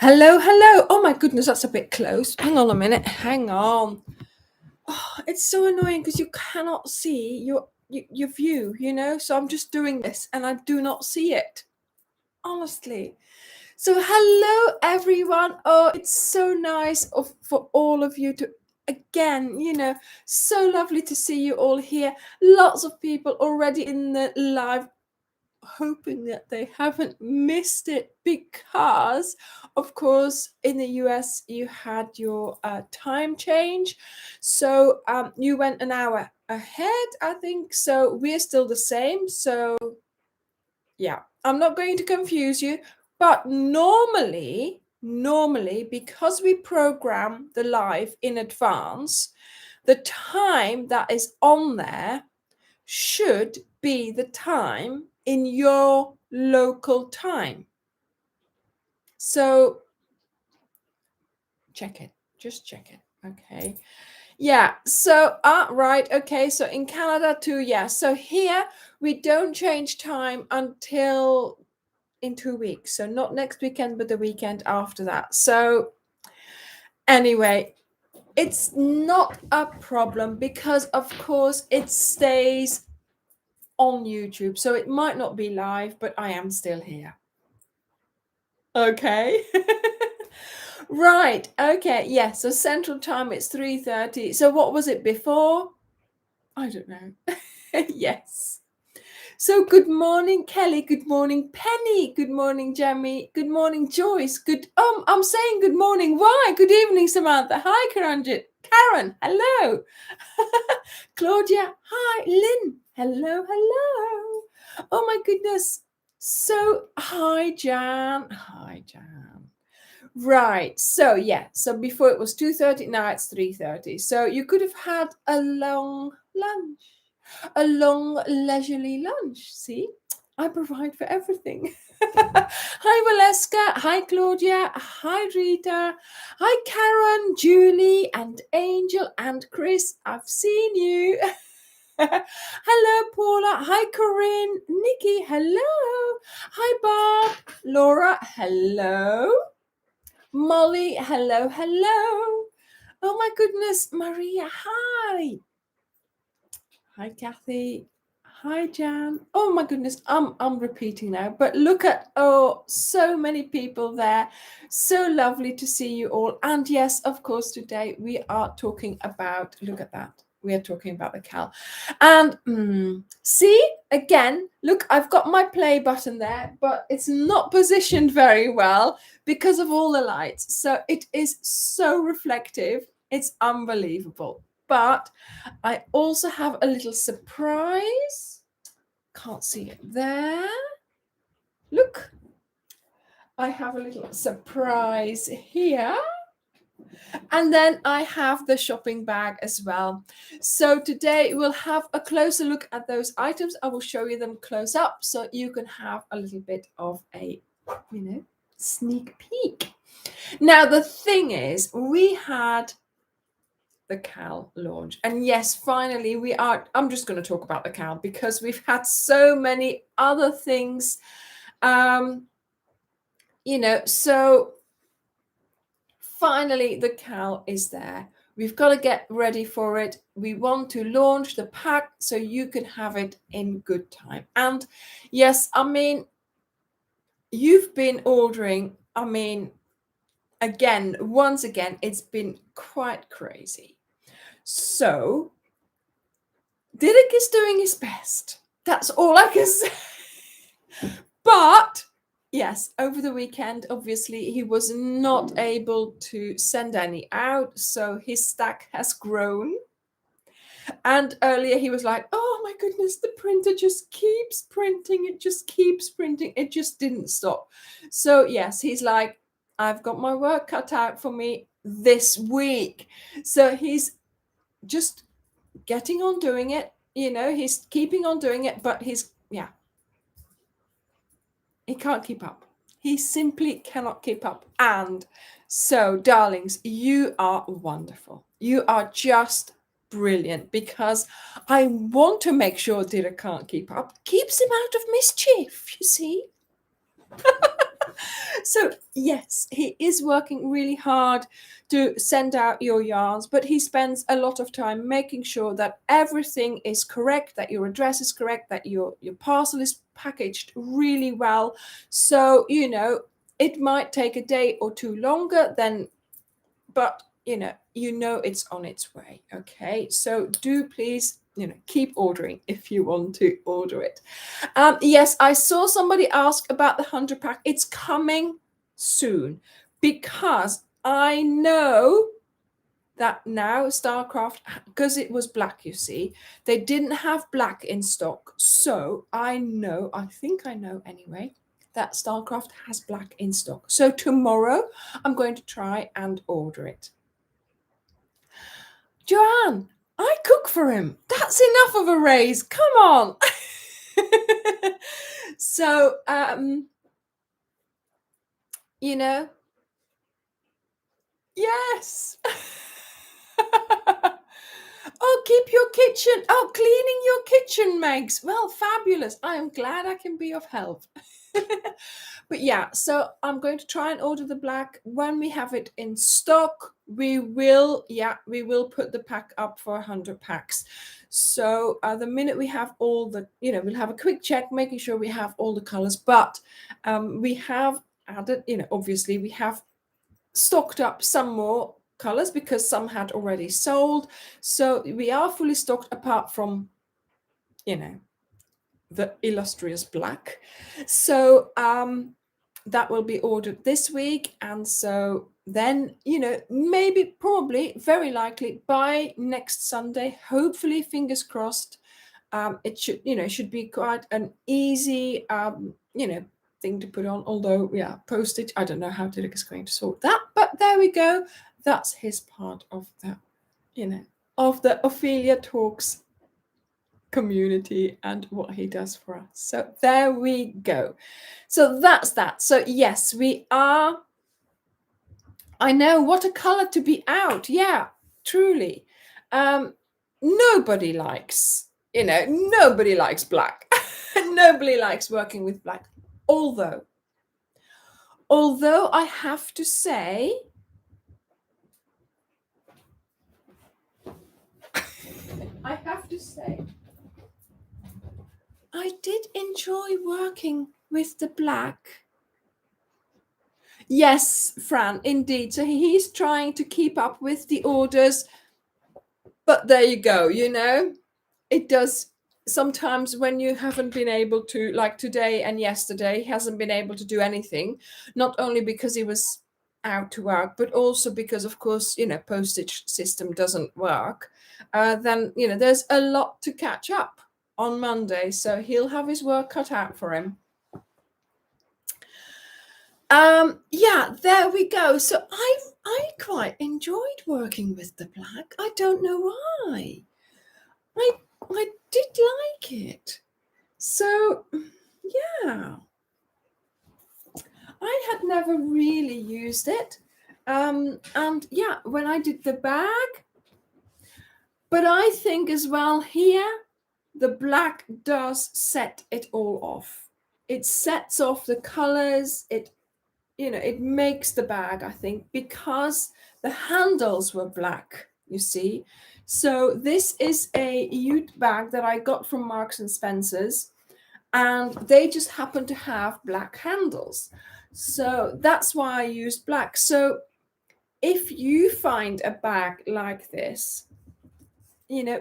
Hello, hello. Oh my goodness, that's a bit close. Hang on a minute. Hang on. Oh, it's so annoying because you cannot see your view, So I'm just doing this and I do not see it. Honestly. So hello everyone. Oh, it's so nice for all of you to again, so lovely to see you all here. Lots of people already in the live, hoping that they haven't missed it, because of course in the US you had your time change, so you went an hour ahead, I think. So we're still the same. So yeah, I'm not going to confuse you, but normally because we program the live in advance, the time that is on there should be the time in your local time. So just check it. Okay. Yeah. So, right. Okay. So in Canada too. Yeah. So here we don't change time until in 2 weeks. So not next weekend, but the weekend after that. So anyway, it's not a problem because of course it stays on YouTube. So it might not be live, but I am still here. Okay. Right. Okay. Yeah. So Central Time, it's 3:30. So what was it before? I don't know. Yes. So good morning, Kelly. Good morning, Penny. Good morning, Jamie. Good morning, Joyce. I'm saying good morning. Why? Good evening, Samantha. Hi, Karen. Hello. Claudia. Hi, Lynn. Hello. Oh my goodness. So hi, Jan. Right. So yeah. So before it was 2:30, now it's 3:30. So you could have had a long lunch, a long leisurely lunch. See, I provide for everything. Hi, Valeska. Hi, Claudia. Hi, Rita. Hi, Karen, Julie, and Angel, and Chris. I've seen you. Hello, Paula. Hi, Corinne. Nikki. Hello. Hi, Bob. Laura. Hello. Molly, hello. Oh my goodness, Maria, hi. Hi, Kathy. Hi, Jan. Oh my goodness, I'm repeating now, but look at, so many people there. So lovely to see you all. And yes, of course, today we are talking about, look at that. We are talking about the Cal. And see, again, look, I've got my play button there, but it's not positioned very well because of all the lights. So it is so reflective. It's unbelievable. But I also have a little surprise. Can't see it there. Look, I have a little surprise here. And then I have the shopping bag as well. So today we'll have a closer look at those items. I will show you them close up so you can have a little bit of a, sneak peek. Now, the thing is, we had the Cal launch. And yes, finally I'm just going to talk about the Cal because we've had so many other things. So finally the Cal is there. We've got to get ready for it. We want to launch the pack so you can have it in good time. And yes, you've been ordering. Once again, it's been quite crazy. So Derek is doing his best. That's all I can say. But yes, over the weekend, obviously, he was not able to send any out. So his stack has grown. And earlier he was like, oh my goodness, the printer just keeps printing. It just keeps printing. It just didn't stop. So yes, he's like, I've got my work cut out for me this week. So he's just getting on doing it. He's keeping on doing it, but he can't keep up. He simply cannot keep up. And so, darlings, you are wonderful. You are just brilliant, because I want to make sure Dira can't keep up. Keeps him out of mischief, you see. So yes, he is working really hard to send out your yarns, but he spends a lot of time making sure that everything is correct, that your address is correct, that your parcel is packaged really well. So, it might take a day or two longer than, but it's on its way. Okay, so do please keep ordering if you want to order it. Yes, I saw somebody ask about the 100 pack. It's coming soon, because I know that now Starcraft, because it was black, you see, they didn't have black in stock. So I think I know anyway, that Starcraft has black in stock. So tomorrow I'm going to try and order it. Joanne, I cook for him. That's enough of a raise. Come on. So, yes. Oh, keep your kitchen. Oh, cleaning your kitchen, Megs. Well, fabulous. I am glad I can be of help. But yeah, so I'm going to try and order the black. When we have it in stock, we will put the pack up for 100 packs. So the minute we have all the, we'll have a quick check, making sure we have all the colors. But we have added, obviously we have stocked up some more colors because some had already sold. So we are fully stocked apart from, the illustrious black. So that will be ordered this week. And so then, maybe, probably, very likely by next Sunday, hopefully, fingers crossed, it should be quite an easy, thing to put on. Although, postage, I don't know how Dirk is going to sort that, but there we go. That's his part of the, of the Ophelia Talks community and what he does for us. So there we go. So that's that. So yes, we are. I know, what a color to be out. Yeah, truly. Nobody likes, nobody likes black. Nobody likes working with black. Although I have to say, I did enjoy working with the black. Yes, Fran, indeed. So he's trying to keep up with the orders. But there you go, it does sometimes when you haven't been able to, like today and yesterday, he hasn't been able to do anything, not only because he was out to work, but also because, of course, postage system doesn't work. Then, there's a lot to catch up on Monday. So he'll have his work cut out for him. Yeah, there we go. So I quite enjoyed working with the black. I don't know why. I did like it. So yeah, I had never really used it. And yeah, when I did the bag, but I think as well here, the black does set it all off. It sets off the colors. It makes the bag, I think, because the handles were black, you see. So this is a Ute bag that I got from Marks and Spencer's, and they just happen to have black handles. So that's why I used black. So if you find a bag like this,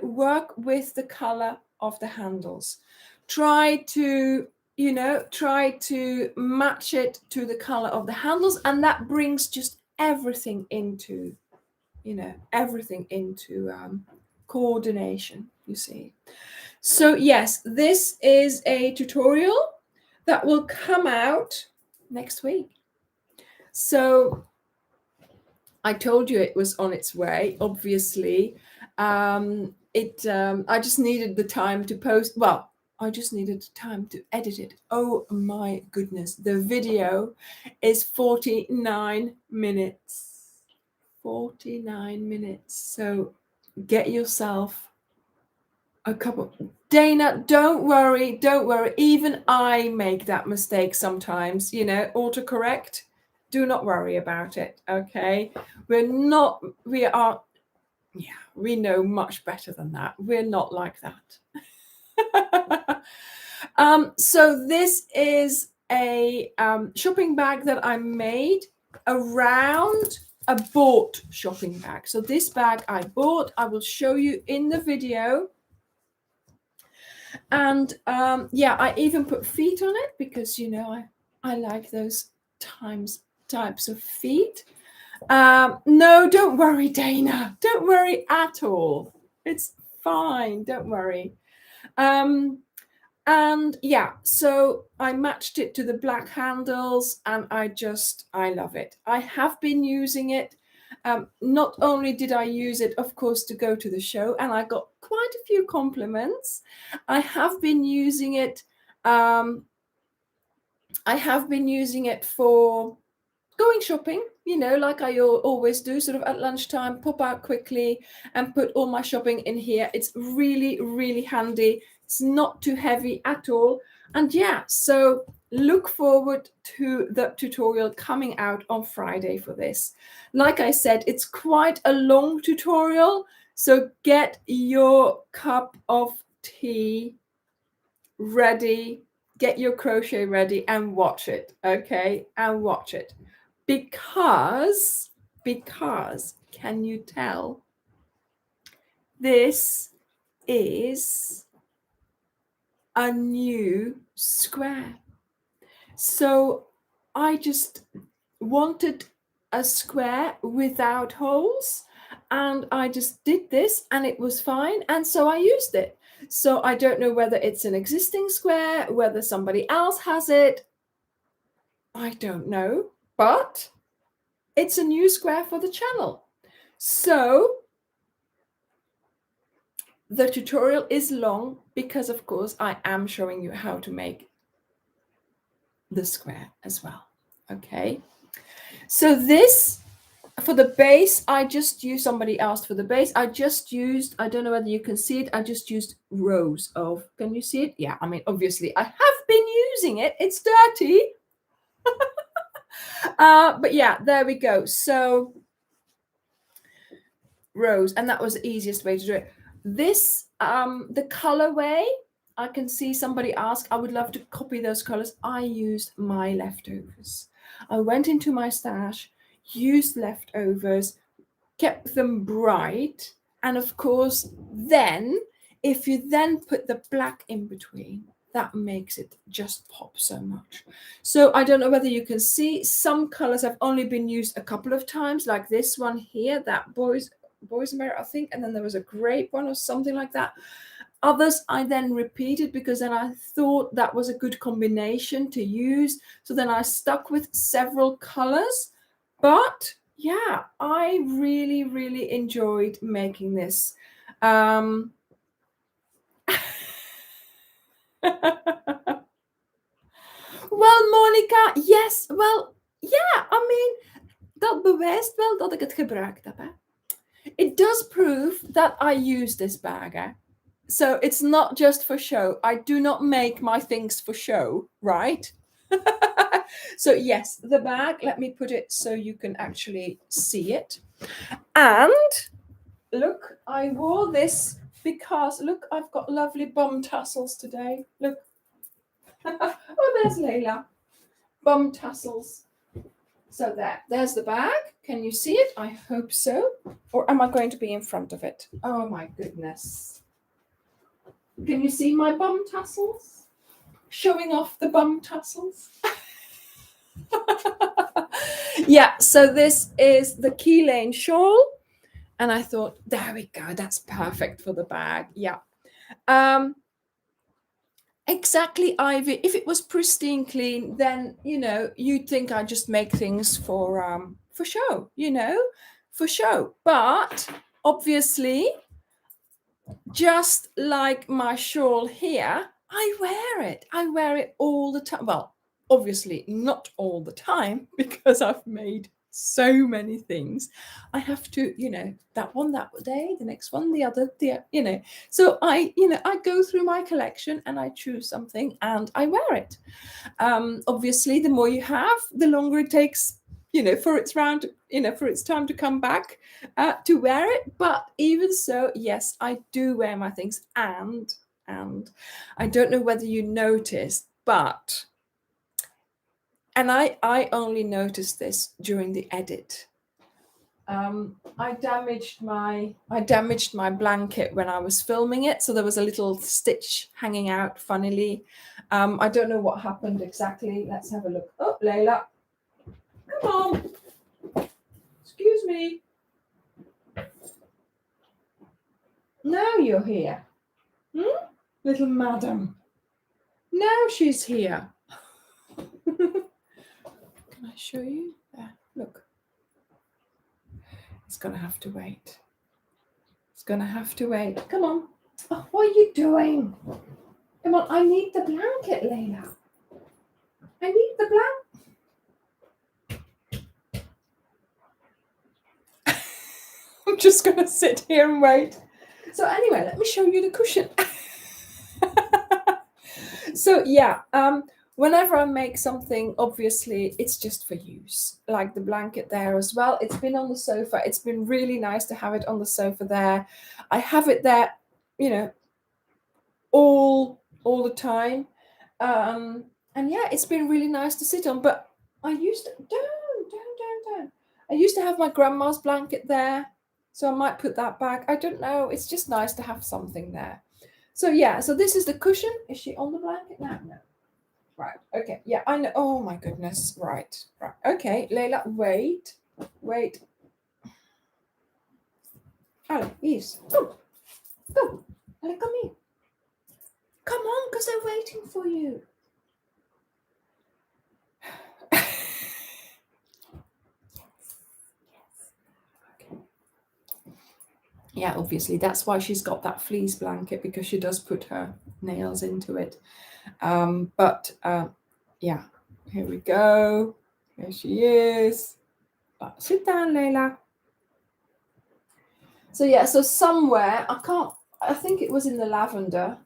work with the color of the handles. Try to match it to the color of the handles, and that brings just everything into coordination, you see. So yes, this is a tutorial that will come out next week. So I told you it was on its way, obviously. I just needed the time to post. Well, I just needed time to edit it. Oh my goodness. The video is 49 minutes. 49 minutes. So get yourself a couple. Dana, don't worry. Even I make that mistake sometimes, autocorrect. Do not worry about it, okay? We know much better than that. We're not like that. So this is a shopping bag that I made around a bought shopping bag. So this bag I bought, I will show you in the video. And I even put feet on it because, I like those types of feet. No, don't worry, Dana. Don't worry at all. It's fine. Don't worry. And yeah, so I matched it to the black handles, and I love it. I have been using it. Not only did I use it, of course, to go to the show, and I got quite a few compliments. I have been using it. I have been using it for going shopping, like I always do, sort of at lunchtime, pop out quickly and put all my shopping in here. It's really, really handy. It's not too heavy at all. And yeah, so look forward to the tutorial coming out on Friday for this. Like I said, it's quite a long tutorial, so get your cup of tea ready, get your crochet ready and watch it, okay? And watch it. Because, can you tell? This is a new square. So I just wanted a square without holes, and I just did this and it was fine. And so I used it. So I don't know whether it's an existing square, whether somebody else has it. I don't know. But it's a new square for the channel. So the tutorial is long because, of course, I am showing you how to make the square as well. Okay. So this, for the base, I just used, somebody asked for the base. I don't know whether you can see it. I just used rows of, can you see it? Yeah, I mean, obviously I have been using it. It's dirty. But yeah, there we go. So rows, and that was the easiest way to do it. This, the colorway, I can see somebody ask, I would love to copy those colors. I used my leftovers. I went into my stash, used leftovers, kept them bright, and of course, then if you then put the black in between, that makes it just pop so much. So I don't know whether you can see, some colors have only been used a couple of times, like this one here, that boysenberry, I think, and then there was a grape one or something like that. Others I then repeated because then I thought that was a good combination to use. So then I stuck with several colors. But yeah, I really, really enjoyed making this. Well, Monica, yes, well, yeah, I mean, dat bewijst wel dat ik het gebruikt heb. Hè? It does prove that I use this bag. Eh? So it's not just for show. I do not make my things for show, right? So yes, the bag, let me put it so you can actually see it. And look, I wore this because, look, I've got lovely bum tassels today. Look. Oh, there's Layla. Bum tassels. So there's the bag. Can you see it? I hope so. Or am I going to be in front of it? Oh my goodness. Can you see my bum tassels? Showing off the bum tassels. Yeah, so this is the key lane shawl. And I thought, there we go. That's perfect for the bag. Yeah. Exactly, Ivy. If it was pristine clean, then, you'd think I just make things for show, for show. But obviously, just like my shawl here, I wear it. I wear it all the time. Well, obviously not all the time because I've made so many things. I have to, that one that day, the next one, the other, So I go through my collection and I choose something and I wear it. Obviously, the more you have, the longer it takes for its round, for its time to come back to wear it. But even so, yes, I do wear my things. And I don't know whether you noticed, but, and I only noticed this during the edit. I damaged my blanket when I was filming it, so there was a little stitch hanging out funnily. I don't know what happened exactly. Let's have a look. Oh, Layla, come on. Excuse me. Now you're here. Little madam. Now she's here. Can I show you? There, look. It's going to have to wait. It's going to have to wait. Come on. Oh, what are you doing? Come on, I need the blanket, Layla. I need the blanket. I'm just going to sit here and wait. So anyway, let me show you the cushion. So yeah, whenever I make something, obviously it's just for use. Like the blanket there as well. It's been on the sofa. It's been really nice to have it on the sofa there. I have it there, all the time. And yeah, it's been really nice to sit on. But I used to don't. I used to have my grandma's blanket there, so I might put that back. I don't know. It's just nice to have something there. So yeah, so this is the cushion. Is she on the blanket now? No. Right. Okay. Yeah, I know. Oh my goodness. Right. Okay, Layla, wait. Ale, yes. Go. Ale, come here. Come on, because they're waiting for you. Yeah, obviously that's why she's got that fleece blanket, because she does put her nails into it. Yeah, here we go. Here she is. Sit down, Layla. So yeah, so somewhere, I think it was in the lavender,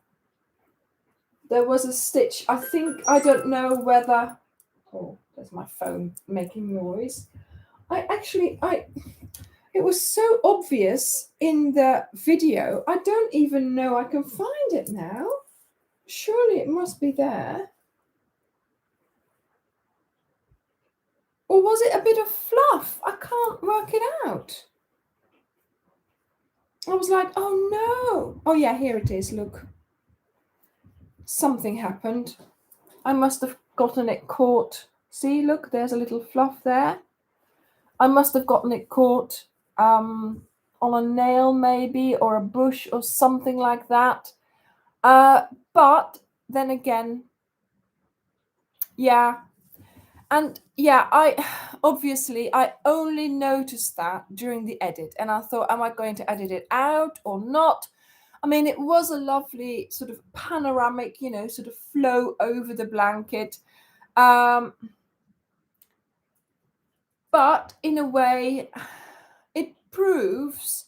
there was a stitch. I don't know whether, oh, there's my phone making noise. It was so obvious in the video. I don't even know I can find it now. Surely it must be there. Or was it a bit of fluff? I can't work it out. I was like, oh no. Oh yeah, here it is, look. Something happened. I must have gotten it caught. See, look, there's a little fluff there. I must have gotten it caught on a nail maybe, or a bush or something like that. But then again, yeah. And yeah, I only noticed that during the edit, and I thought, am I going to edit it out or not? I mean, it was a lovely sort of panoramic, sort of flow over the blanket. But in a way, it proves,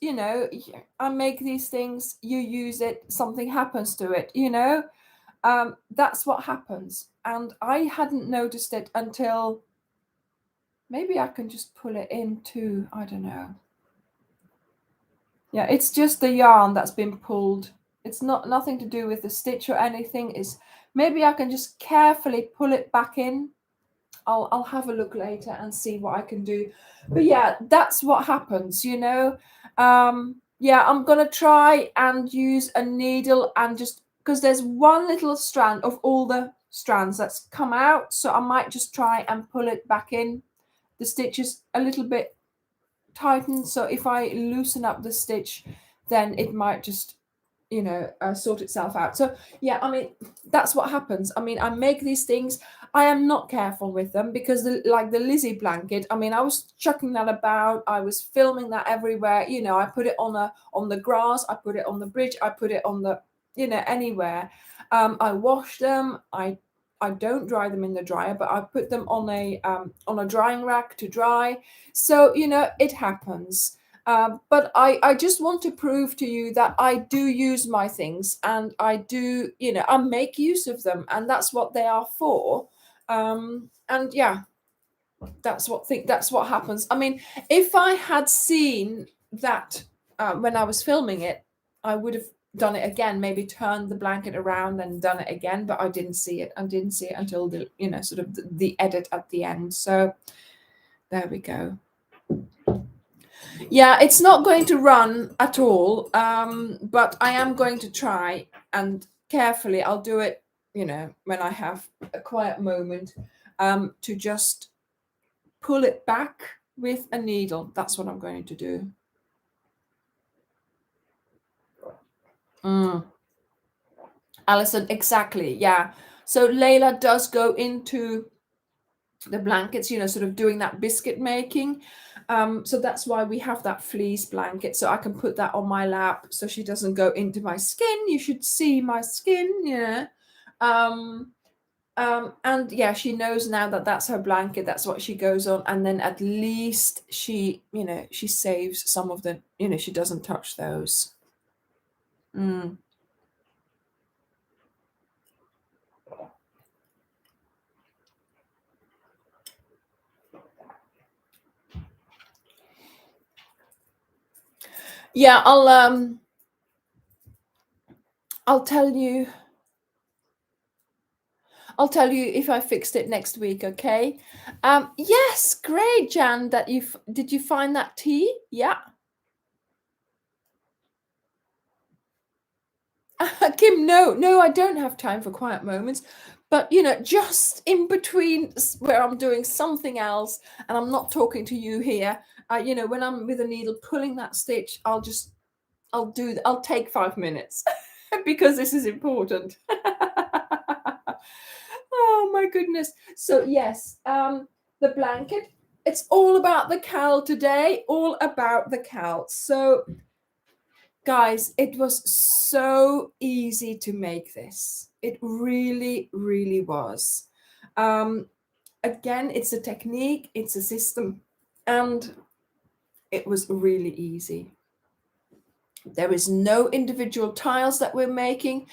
I make these things, you use it, something happens to it, that's what happens. And I hadn't noticed it until, maybe I can just pull it into, I don't know. Yeah, it's just the yarn that's been pulled. It's nothing to do with the stitch or anything. Maybe I can just carefully pull it back in. I'll have a look later and see what I can do. But yeah, that's what happens, yeah, I'm gonna try and use a needle, and just because there's one little strand of all the strands that's come out, so I might just try and pull it back in. The stitch is a little bit tightened, so if I loosen up the stitch, then it might just sort itself out. So yeah, I mean, that's what happens. I mean, I make these things, I am not careful with them, because like the Lizzie blanket, I mean, I was chucking that about, I was filming that everywhere, I put it on the grass, I put it on the bridge, I put it on the anywhere. I wash them, I don't dry them in the dryer, but I put them on a drying rack to dry. So it happens. But I just want to prove to you that I do use my things, and I do, I make use of them, and that's what they are for. And yeah, That's what happens. I mean, if I had seen that when I was filming it, I would have done it again, maybe turned the blanket around and done it again, but I didn't see it. I didn't see it until the, sort of the edit at the end. So there we go. Yeah, it's not going to run at all, but I am going to try, and carefully I'll do it, when I have a quiet moment, to just pull it back with a needle. That's what I'm going to do. Alison, exactly. Yeah. So Layla does go into the blankets, sort of doing that biscuit making. So that's why we have that fleece blanket. So I can put that on my lap so she doesn't go into my skin. You should see my skin. Yeah. And yeah, she knows now that that's her blanket. That's what she goes on. And then at least she, she saves some of the, she doesn't touch those. Yeah, I'll tell you if I fixed it next week, okay? Yes, great, Jan, that did you find that tea? Yeah. Kim, no, I don't have time for quiet moments. But, just in between where I'm doing something else and I'm not talking to you here, when I'm with a needle pulling that stitch, I'll take 5 minutes because this is important. Oh my goodness. So yes, the blanket, it's all about the cal today, all about the cal. So guys, it was so easy to make this. It really, really was. Again, it's a technique, it's a system, and it was really easy. There is no individual tiles that we're making.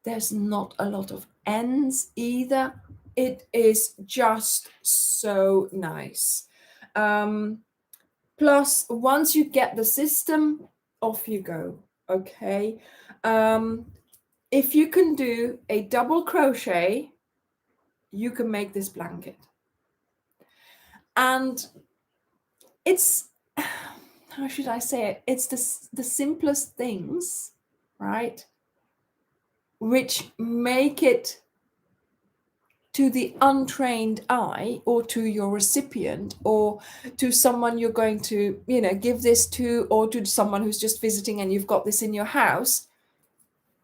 There's not a lot of ends either. It is just so nice. Plus, once you get the system, off you go. Okay. If you can do a double crochet, you can make this blanket. And it's, how should I say it? It's the simplest things, right? Which make it, to the untrained eye, or to your recipient, or to someone you're going to, give this to, or to someone who's just visiting and you've got this in your house,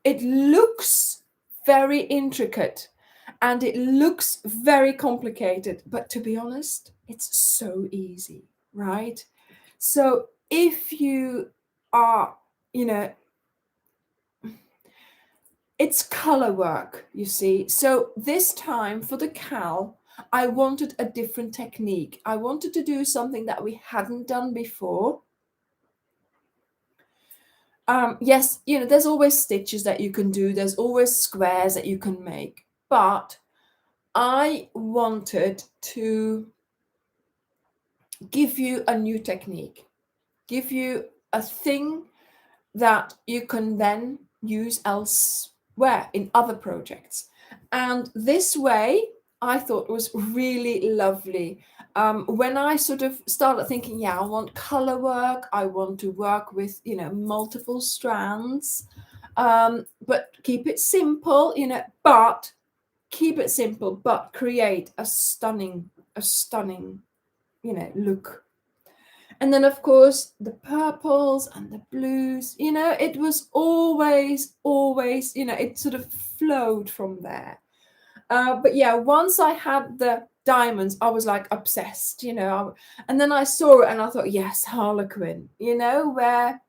it looks very intricate and it looks very complicated, but to be honest, it's so easy, right? So if you are, it's color work, you see. So this time for the cal, I wanted a different technique. I wanted to do something that we hadn't done before. Yes, there's always stitches that you can do. There's always squares that you can make. But I wanted to give you a new technique, give you a thing that you can then use elsewhere in other projects. And this way, I thought was really lovely. When I sort of started thinking, yeah, I want color work, I want to work with, multiple strands, but keep it simple, but keep it simple, but create a stunning, look. And then, of course, the purples and the blues, it was always, it sort of flowed from there. But yeah, once I had the diamonds, I was like obsessed, and then I saw it and I thought, yes, Harlequin, where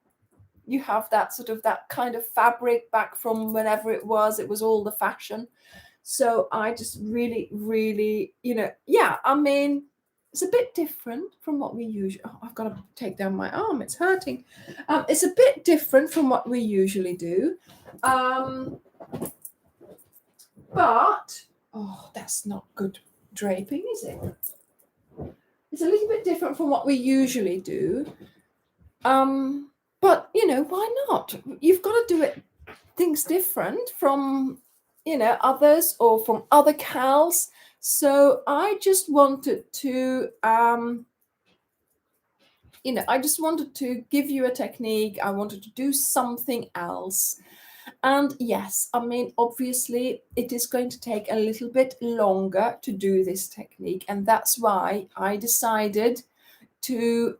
you have that sort of that kind of fabric back from whenever it was all the fashion. So I just really, really, yeah, I mean, it's a bit different from what we usually, I've got to take down my arm, it's hurting. It's a bit different from what we usually do. But, oh, that's not good draping, is it? bit different from what we usually do. But, you know, why not? You've got to do things different from, you know, others or from other cals. So I just wanted to, you know, I just wanted to give you a technique. I wanted to do something else. And yes, I mean, obviously, it is going to take a little bit longer to do this technique. And that's why I decided to,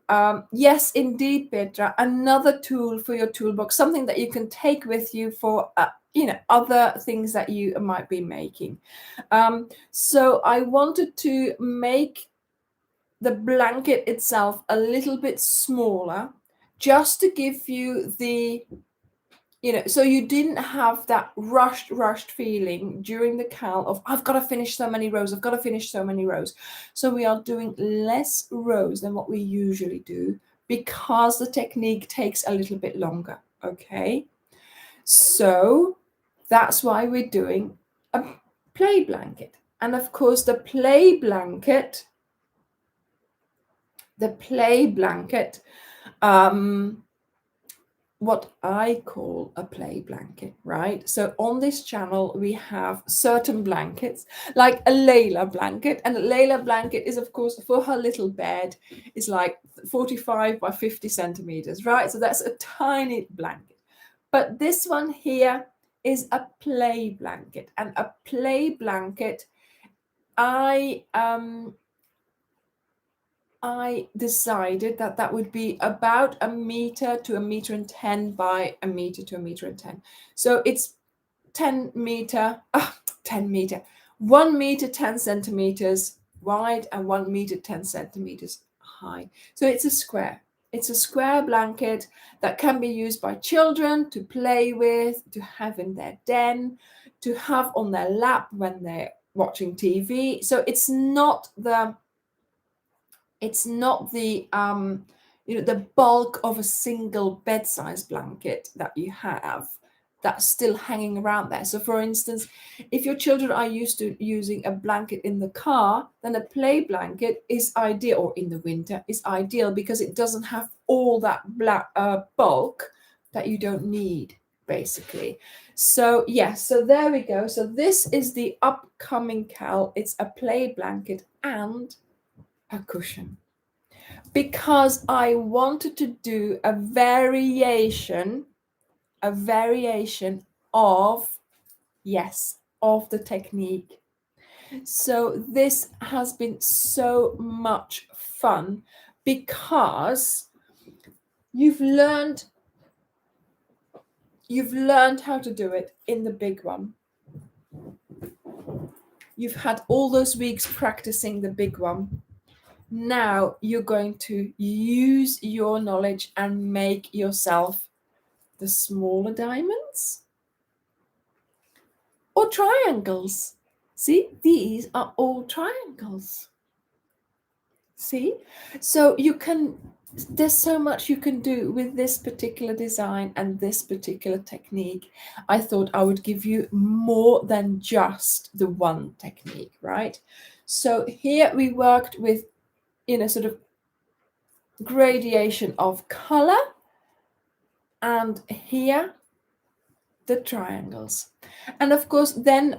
yes, indeed, Petra, another tool for your toolbox, something that you can take with you for, you know, other things that you might be making. So I wanted to make the blanket itself a little bit smaller, just to give you the, you know, so you didn't have that rushed feeling during the cal of, I've got to finish so many rows, I've got to finish so many rows. So we are doing less rows than what we usually do because the technique takes a little bit longer. Okay, so that's why we're doing a play blanket. And of course, the play blanket, what I call a play blanket, right? So on this channel, we have certain blankets, like a Layla blanket. And a Layla blanket is, of course, for her little bed, is like 45 by 50 centimeters, right? So that's a tiny blanket. But this one here is a play blanket. And a play blanket, I decided that that would be about 1 meter to 1.10 meters by 1 meter to 1.10 meters. So it's 10 meter, 1 meter 10 centimeters wide and 1 meter 10 centimeters high. So it's a square. It's a square blanket that can be used by children to play with, to have in their den, to have on their lap when they're watching TV. So it's not the you know, the bulk of a single bed-size blanket that you have that's still hanging around there. So for instance, if your children are used to using a blanket in the car, then a play blanket is ideal, or in the winter is ideal, because it doesn't have all that bulk that you don't need, basically. So yes, so there we go. So this is the upcoming cal. It's a play blanket and a cushion, because I wanted to do a variation of, yes, of the technique. So this has been so much fun because you've learned how to do it in the big one. You've had all those weeks practicing the big one. Now you're going to use your knowledge and make yourself the smaller diamonds or triangles. See, these are all triangles. See, so you can, there's so much you can do with this particular design and this particular technique. I thought I would give you more than just the one technique, right? So here we worked with, you know, sort of gradation of color, and here the triangles. And of course, then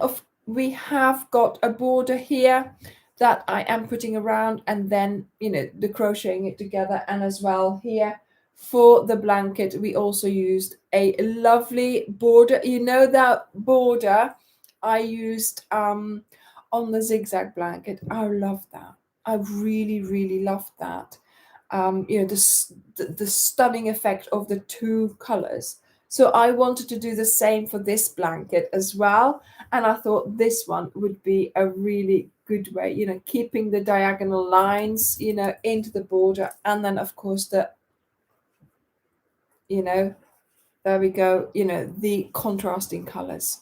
we have got a border here that I am putting around, and then, you know, the crocheting it together. And as well here for the blanket, we also used a lovely border. You know, that border I used on the zigzag blanket. I love that. I really loved that. You know, the stunning effect of the two colors. So I wanted to do the same for this blanket as well. And I thought this one would be a really good way, you know, keeping the diagonal lines, you know, into the border. And then, of course, the, you know, there we go, you know, the contrasting colors.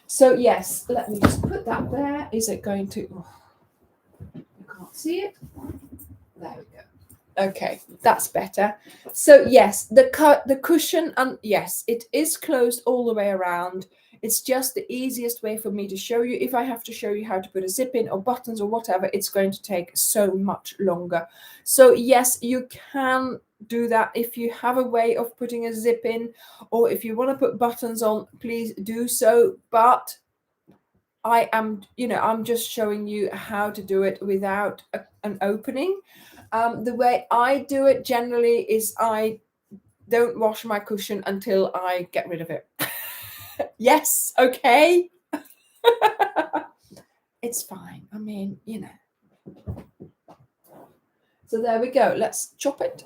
So yes, let me just put that there. Is it going to, oh, you can't see it. There we go. Okay, that's better. So yes, the cushion, and yes, it is closed all the way around. It's just the easiest way for me to show you. If I have to show you how to put a zip in or buttons or whatever, it's going to take so much longer. So yes, you can do that. If you have a way of putting a zip in, or if you want to put buttons on, please do so. But I'm just showing you how to do it without an opening. The way I do it generally is I don't wash my cushion until I get rid of it. Yes, okay. It's fine. I mean, So there we go. Let's chop it.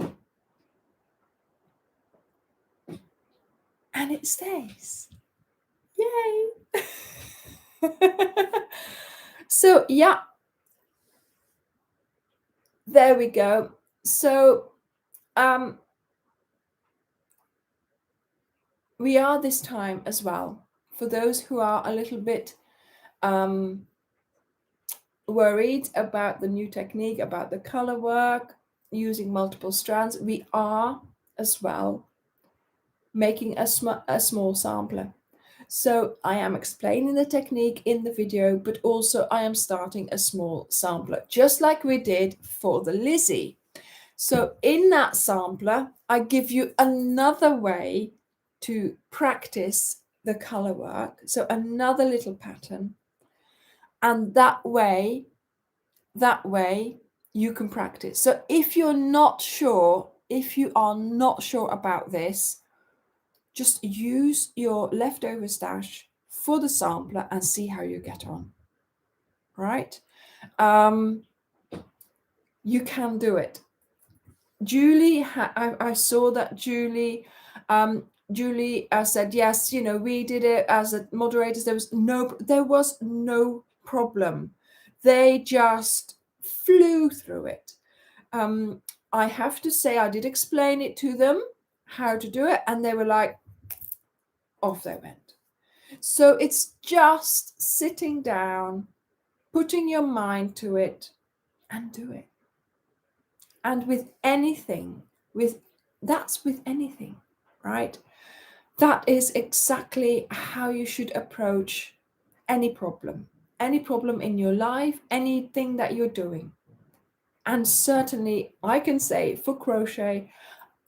And it stays. Yay. So, yeah. There we go. So, we are this time as well, for those who are a little bit worried about the new technique, about the color work, using multiple strands, we are as well making a small sampler. So I am explaining the technique in the video, but also I am starting a small sampler, just like we did for the Lizzie. So in that sampler, I give you another way to practice the color work. So another little pattern. And that way you can practice. So if you are not sure about this, just use your leftover stash for the sampler and see how you get on. Right? You can do it. Julie, I saw that Julie said, yes, we did it as a moderators. There was no problem. They just flew through it. I have to say, I did explain it to them, how to do it, and they were like, off they went. So it's just sitting down, putting your mind to it, and do it. And with anything, that's with anything, right? That is exactly how you should approach any problem in your life, anything that you're doing. And certainly I can say for crochet,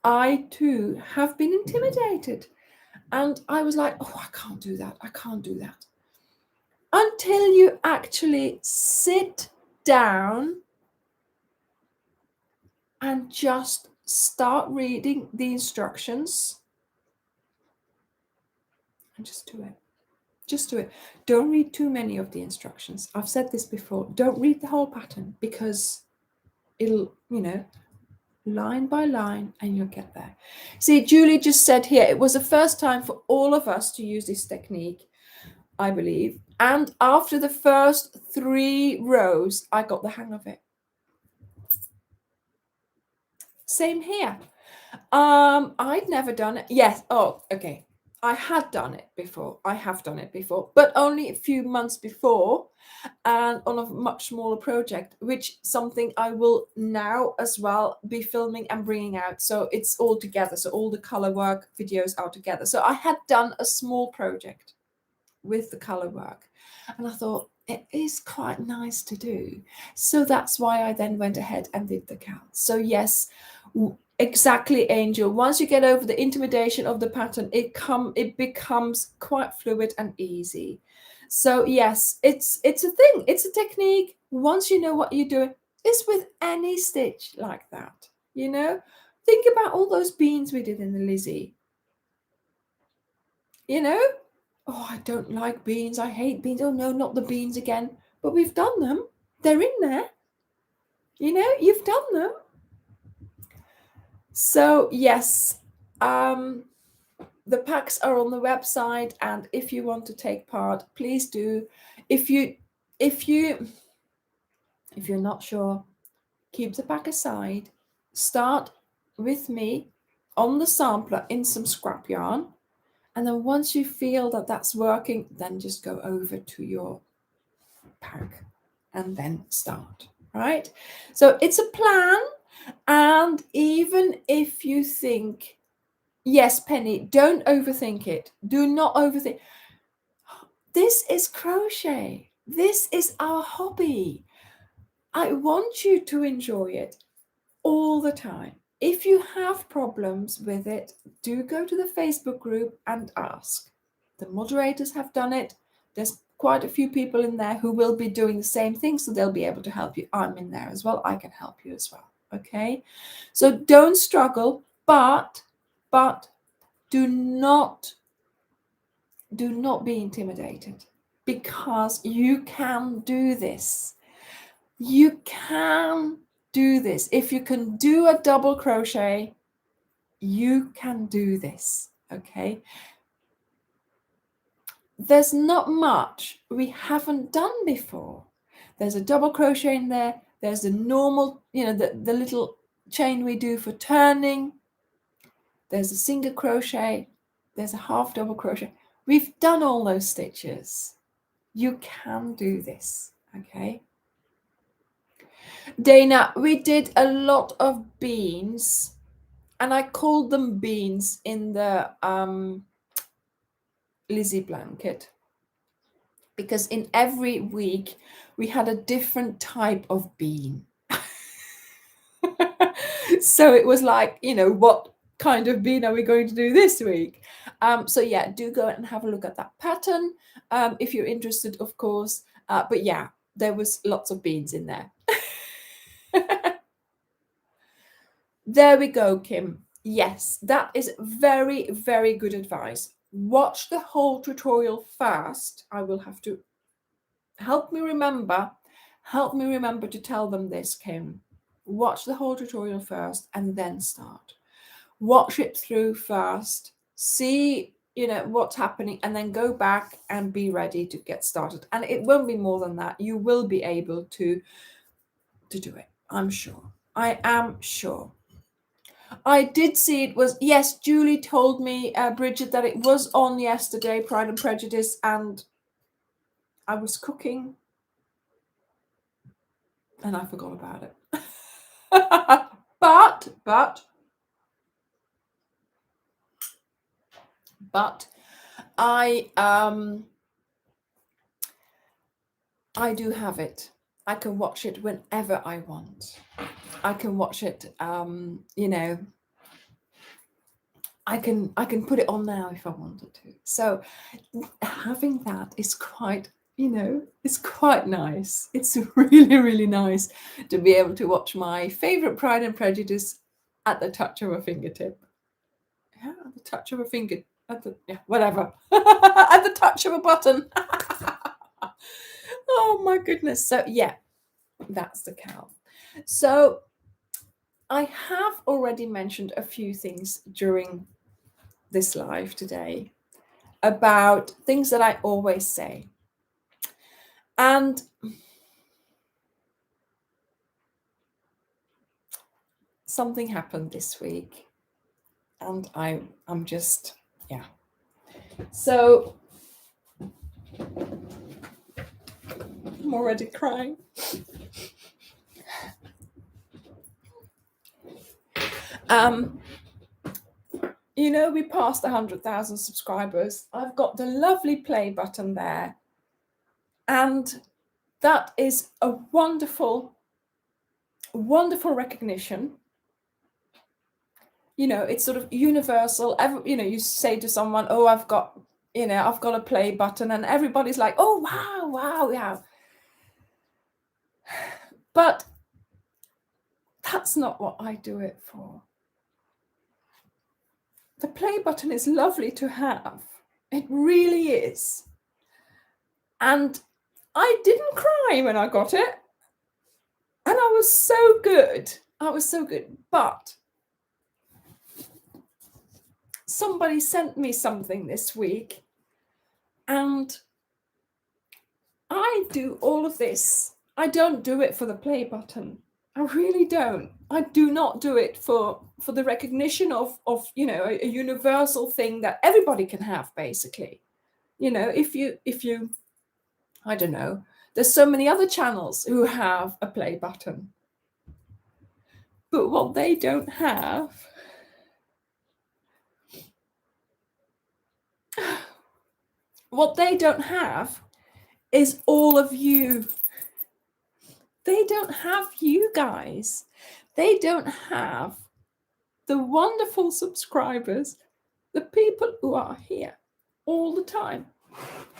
I too have been intimidated. And I was like, oh, I can't do that. Until you actually sit down and just start reading the instructions and just do it. Just do it. Don't read too many of the instructions. I've said this before. Don't read the whole pattern, because it'll, line by line, and you'll get there. See, Julie just said here, it was the first time for all of us to use this technique, I believe. And after the first 3 rows, I got the hang of it. Same here. I'd never done it. Yes. Oh, okay. I have done it before, but only a few months before, and on a much smaller project, which something I will now as well be filming and bringing out. So it's all together. So all the color work videos are together. So I had done a small project with the color work, and I thought it is quite nice to do. So that's why I then went ahead and did the cal. So yes, exactly, Angel. Once you get over the intimidation of the pattern, it becomes quite fluid and easy. So yes, it's a thing. It's a technique. Once you know what you're doing, it's with any stitch like that. Think about all those beans we did in the Lizzie. Oh, I don't like beans. I hate beans. Oh no, not the beans again. But we've done them. They're in there. You've done them. So yes, the packs are on the website, and if you want to take part, please do. If you're not sure, keep the pack aside. Start with me on the sampler in some scrap yarn, and then once you feel that that's working, then just go over to your pack and then start. Right? So it's a plan. And even if you think, yes, Penny, don't overthink it. Do not overthink. this is crochet. This is our hobby. I want you to enjoy it all the time. If you have problems with it, do go to the Facebook group and ask. The moderators have done it. There's quite a few people in there who will be doing the same thing, so they'll be able to help you. I'm in there as well. I can help you as well. Okay? So don't struggle, but do not be intimidated, because you can do this. You can do this. If you can do a double crochet, you can do this. Okay? There's not much we haven't done before. There's a double crochet in there. There's the normal, the little chain we do for turning. There's a single crochet. There's a half double crochet. We've done all those stitches. You can do this. Okay? Dana, we did a lot of beans, and I called them beans in the Lizzie blanket, because in every week we had a different type of bean. So it was like, what kind of bean are we going to do this week? So yeah, do go and have a look at that pattern if you're interested, of course. But yeah, there was lots of beans in there. There we go, Kim. Yes, that is very, very good advice. Watch the whole tutorial first. I will have to help me remember to tell them this, Kim. Watch the whole tutorial first and then start. Watch it through first, see what's happening, and then go back and be ready to get started. And it won't be more than that. You will be able to do it. I'm sure. I am sure. I did see it was, yes, Julie told me, Bridget, that it was on yesterday, Pride and Prejudice, and I was cooking and I forgot about it. but I do have it. I can watch it whenever I want. I can watch it, I can put it on now if I wanted to. So having that is quite, it's quite nice. It's really, really nice to be able to watch my favorite Pride and Prejudice at the touch of a fingertip. Yeah, at the touch of a finger. Whatever. At the touch of a button. Oh my goodness. So yeah, that's the cal. So I have already mentioned a few things during this live today about things that I always say. And something happened this week, and I'm just, yeah. So I'm already crying. We passed 100,000 subscribers. I've got the lovely play button there. And that is a wonderful, wonderful recognition. It's sort of universal. You say to someone, oh, I've got a play button, and everybody's like, oh, wow. But that's not what I do it for. The play button is lovely to have. It really is. And I didn't cry when I got it. And I was so good. But somebody sent me something this week, and I do all of this. I don't do it for the play button. I really don't. I do not do it for the recognition of a universal thing that everybody can have, basically. If you I don't know, there's so many other channels who have a play button. But what they don't have what they don't have is all of you. They don't have you guys. They don't have the wonderful subscribers, the people who are here all the time.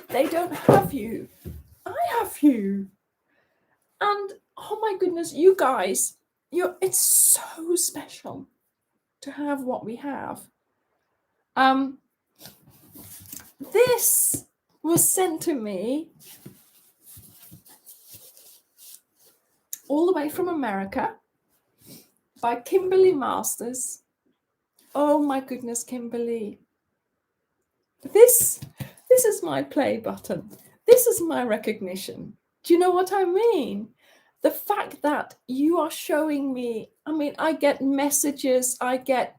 They don't have you. I have you. And oh my goodness, you guys, it's so special to have what we have. This was sent to me all the way from America by Kimberly Masters. Oh my goodness, Kimberly. This is my play button. This is my recognition. Do you know what I mean? The fact that you are showing me, I mean, I get messages, I get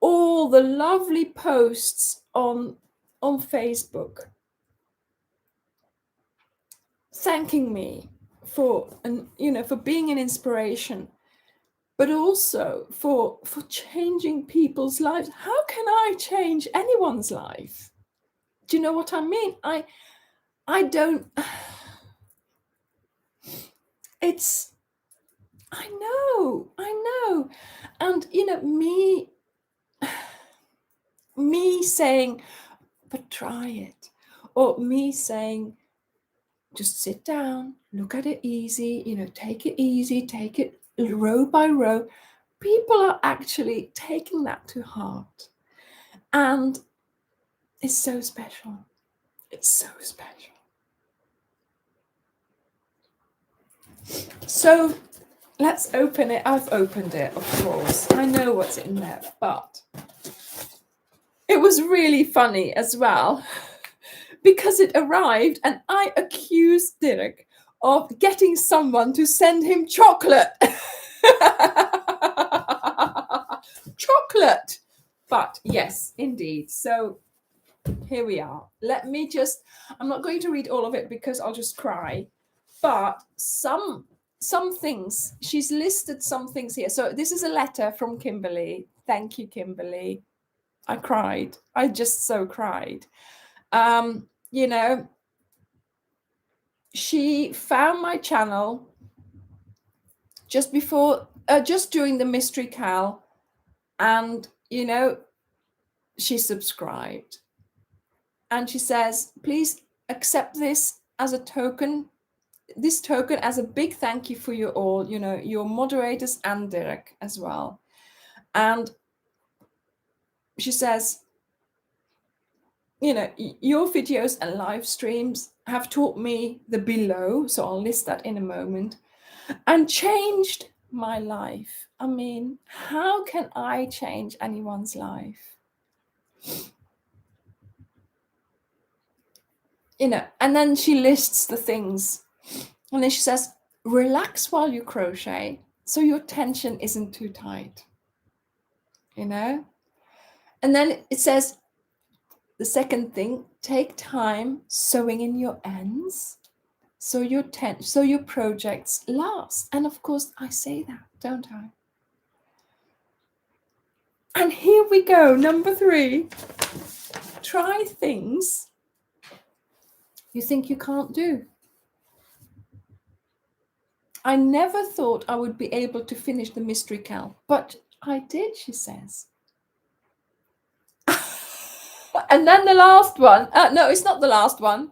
all the lovely posts on Facebook thanking me for, and for being an inspiration, but also for changing people's lives. How can I change anyone's life? Do you know what I mean? I don't. It's, I know, and me saying, but try it, or me saying, just sit down, look at it easy, take it easy, take it row by row. People are actually taking that to heart, and it's so special. It's so special. So let's open it. I've opened it, of course. I know what's in there, but it was really funny as well because it arrived and I accused Dirk of getting someone to send him chocolate. Chocolate. But yes, indeed. So here we are. I'm not going to read all of it because I'll just cry. But some things, she's listed some things here. So this is a letter from Kimberly. Thank you, Kimberly. I cried. I just so cried. She found my channel just during the Mystery Cal, and she subscribed, and she says, please accept this as a token. This token as a big thank you for you all, your moderators and Dirk as well. And she says, your videos and live streams have taught me the below, so I'll list that in a moment, and changed my life. I mean, how can I change anyone's life? And then she lists the things. And then she says, relax while you crochet so your tension isn't too tight. And then it says, the second thing, take time sewing in your ends so your projects last. And of course, I say that, don't I? And here we go, number 3. Try things you think you can't do. I never thought I would be able to finish the Mystery Cal, but I did, she says. And then the last one, no, it's not the last one.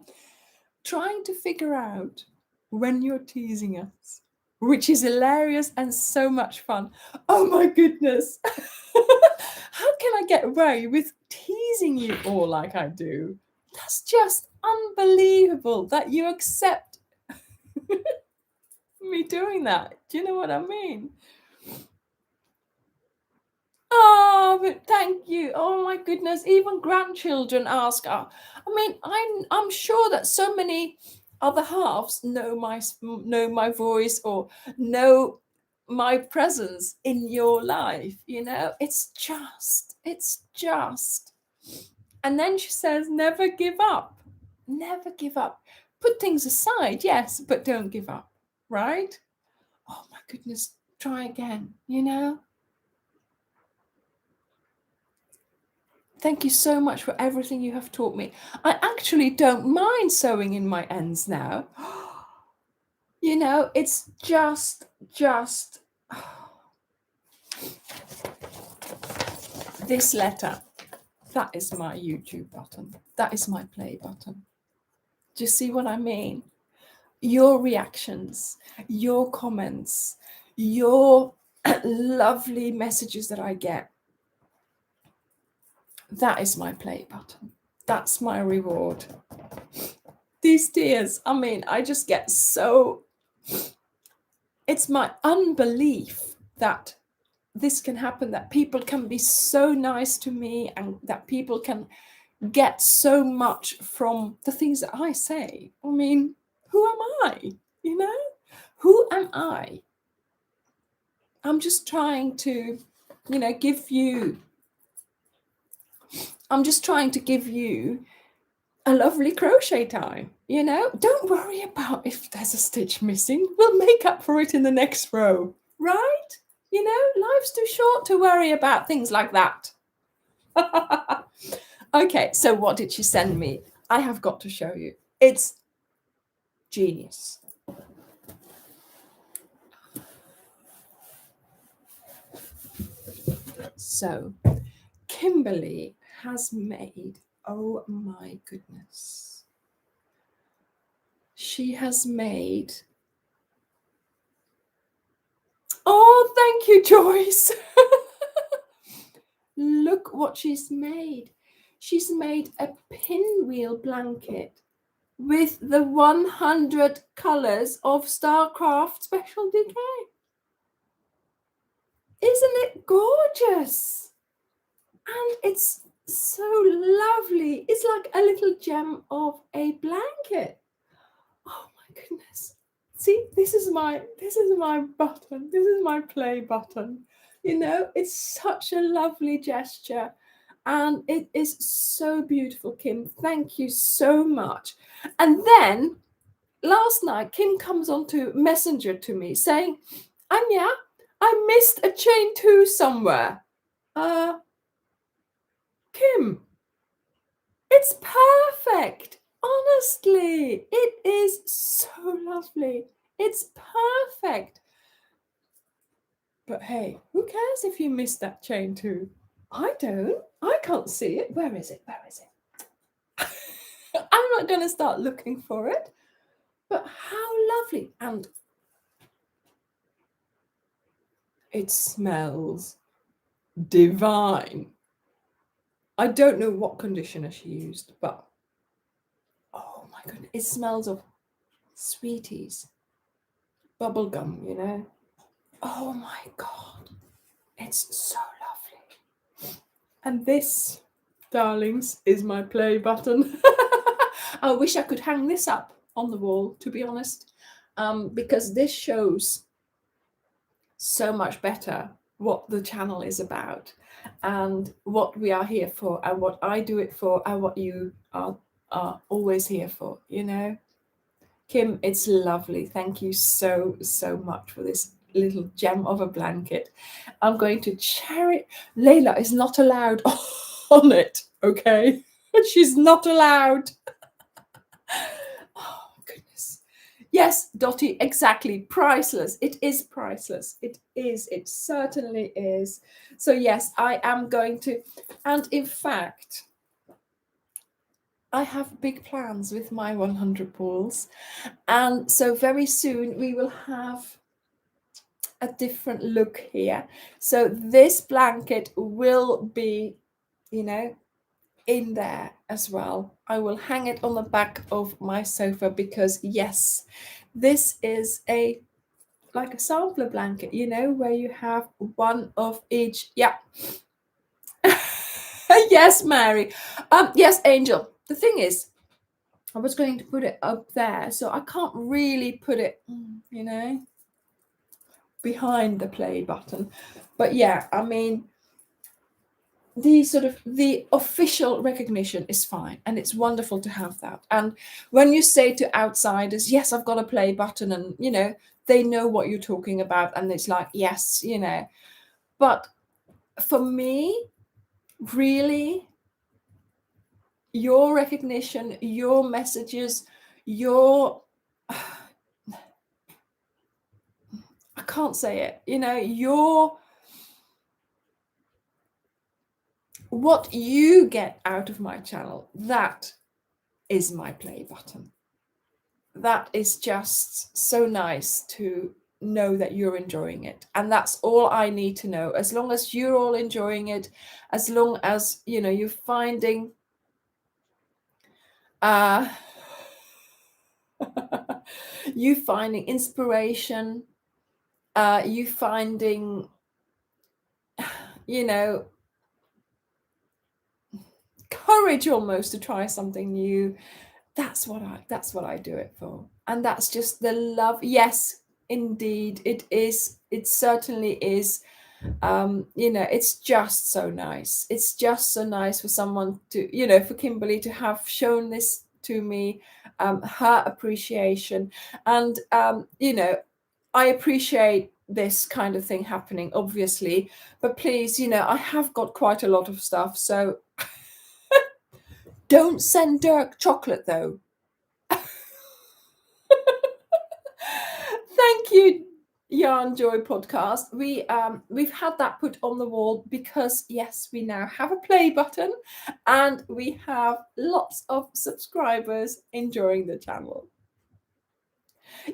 Trying to figure out when you're teasing us, which is hilarious and so much fun. Oh my goodness. How can I get away with teasing you all like I do? That's just unbelievable that you accept me doing that. Do you know what I mean? Oh, but thank you. Oh my goodness. Even grandchildren ask. I mean, I'm sure that so many other halves know my voice or know my presence in your life. It's just. And then she says, never give up. Never give up. Put things aside, yes, but don't give up, right? Oh my goodness. Try again, Thank you so much for everything you have taught me. I actually don't mind sewing in my ends now. You know, it's just this letter. That is my YouTube button. That is my play button. Do you see what I mean? Your reactions, your comments, your lovely messages that I get. That is my play button. That's my reward. These tears, I mean, I just get so... It's my unbelief that this can happen, that people can be so nice to me and that people can get so much from the things that I say. I mean, who am I? You know, who am I? I'm just trying to, you know, give you a lovely crochet time. You know, don't worry about if there's a stitch missing. We'll make up for it in the next row, right? You know, life's too short to worry about things like that. Okay, so what did she send me? I have got to show you. It's genius. So, Kimberly has made, oh my goodness, she has made, oh, thank you, Joyce. Look what she's made. She's made a pinwheel blanket with the 100 colors of Starcraft Special Decay. Isn't it gorgeous? And it's so lovely. It's like a little gem of a blanket. Oh my goodness. See, this is my button. This is my play button. You know, it's such a lovely gesture. And it is so beautiful, Kim. Thank you so much. And then last night, Kim comes onto Messenger to me saying, Anja, I missed a chain 2 somewhere. Kim, it's perfect. Honestly, it is so lovely. It's perfect. But hey, who cares if you missed that chain 2? I don't. I can't see it. Where is it? Where is it? I'm not going to start looking for it. But how lovely. And it smells divine. I don't know what conditioner she used, but oh my goodness, it smells of sweeties, bubble gum, you know. Oh my God, it's so lovely. And this, darlings, is my play button. I wish I could hang this up on the wall, to be honest, because this shows so much better what the channel is about and what we are here for and what I do it for and what you are always here for, you know. Kim, it's lovely. Thank you so much for this little gem of a blanket. I'm going to cherry. Layla is not allowed on it, okay? She's not allowed. Oh goodness. Yes, Dottie, exactly. Priceless. It is priceless. It is. It certainly is. So yes, I am going to, and in fact, I have big plans with my 100 balls. And so very soon we will have a different look here. So this blanket will be, you know, in there as well. I will hang it on the back of my sofa because yes, this is like a sampler blanket, you know, where you have one of each. Yeah. Yes, Mary. Yes, Angel. The thing is, I was going to put it up there, so I can't really put it, you know, behind the play button. But yeah, I mean, the official recognition is fine, and it's wonderful to have that. And when you say to outsiders, yes, I've got a play button, and you know, they know what you're talking about, and it's like, yes, you know. But for me, really, your recognition, your messages, your I can't say it, you know, your what you get out of my channel, that is my play button. That is just so nice to know that you're enjoying it. And that's all I need to know. As long as you're all enjoying it, as long as, you know, you're finding you finding inspiration, you finding, you know, courage almost to try something new. That's what I do it for. And that's just the love. Yes, indeed it is. It certainly is. You know, it's just so nice. It's just so nice for someone to, you know, for Kimberly to have shown this to me, her appreciation. And you know, I appreciate this kind of thing happening, obviously, but please, you know, I have got quite a lot of stuff, so don't send Dirk chocolate though. Thank you, Yarn Joy podcast. We've had that put on the wall because yes, we now have a play button and we have lots of subscribers enjoying the channel.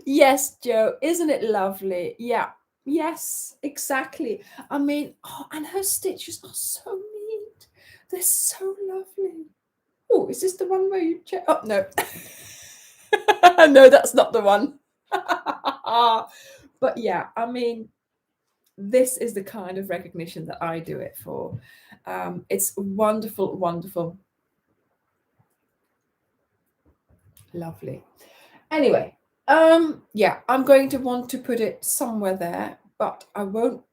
Yes, Joe, isn't it lovely? Yeah. Yes, exactly. I mean, oh, and her stitches are so neat. They're so lovely. Oh, is this the one where you check? Oh, no. No, that's not the one. But yeah, I mean, this is the kind of recognition that I do it for. It's wonderful, wonderful. Lovely. Anyway, yeah, I'm going to want to put it somewhere there, but I won't.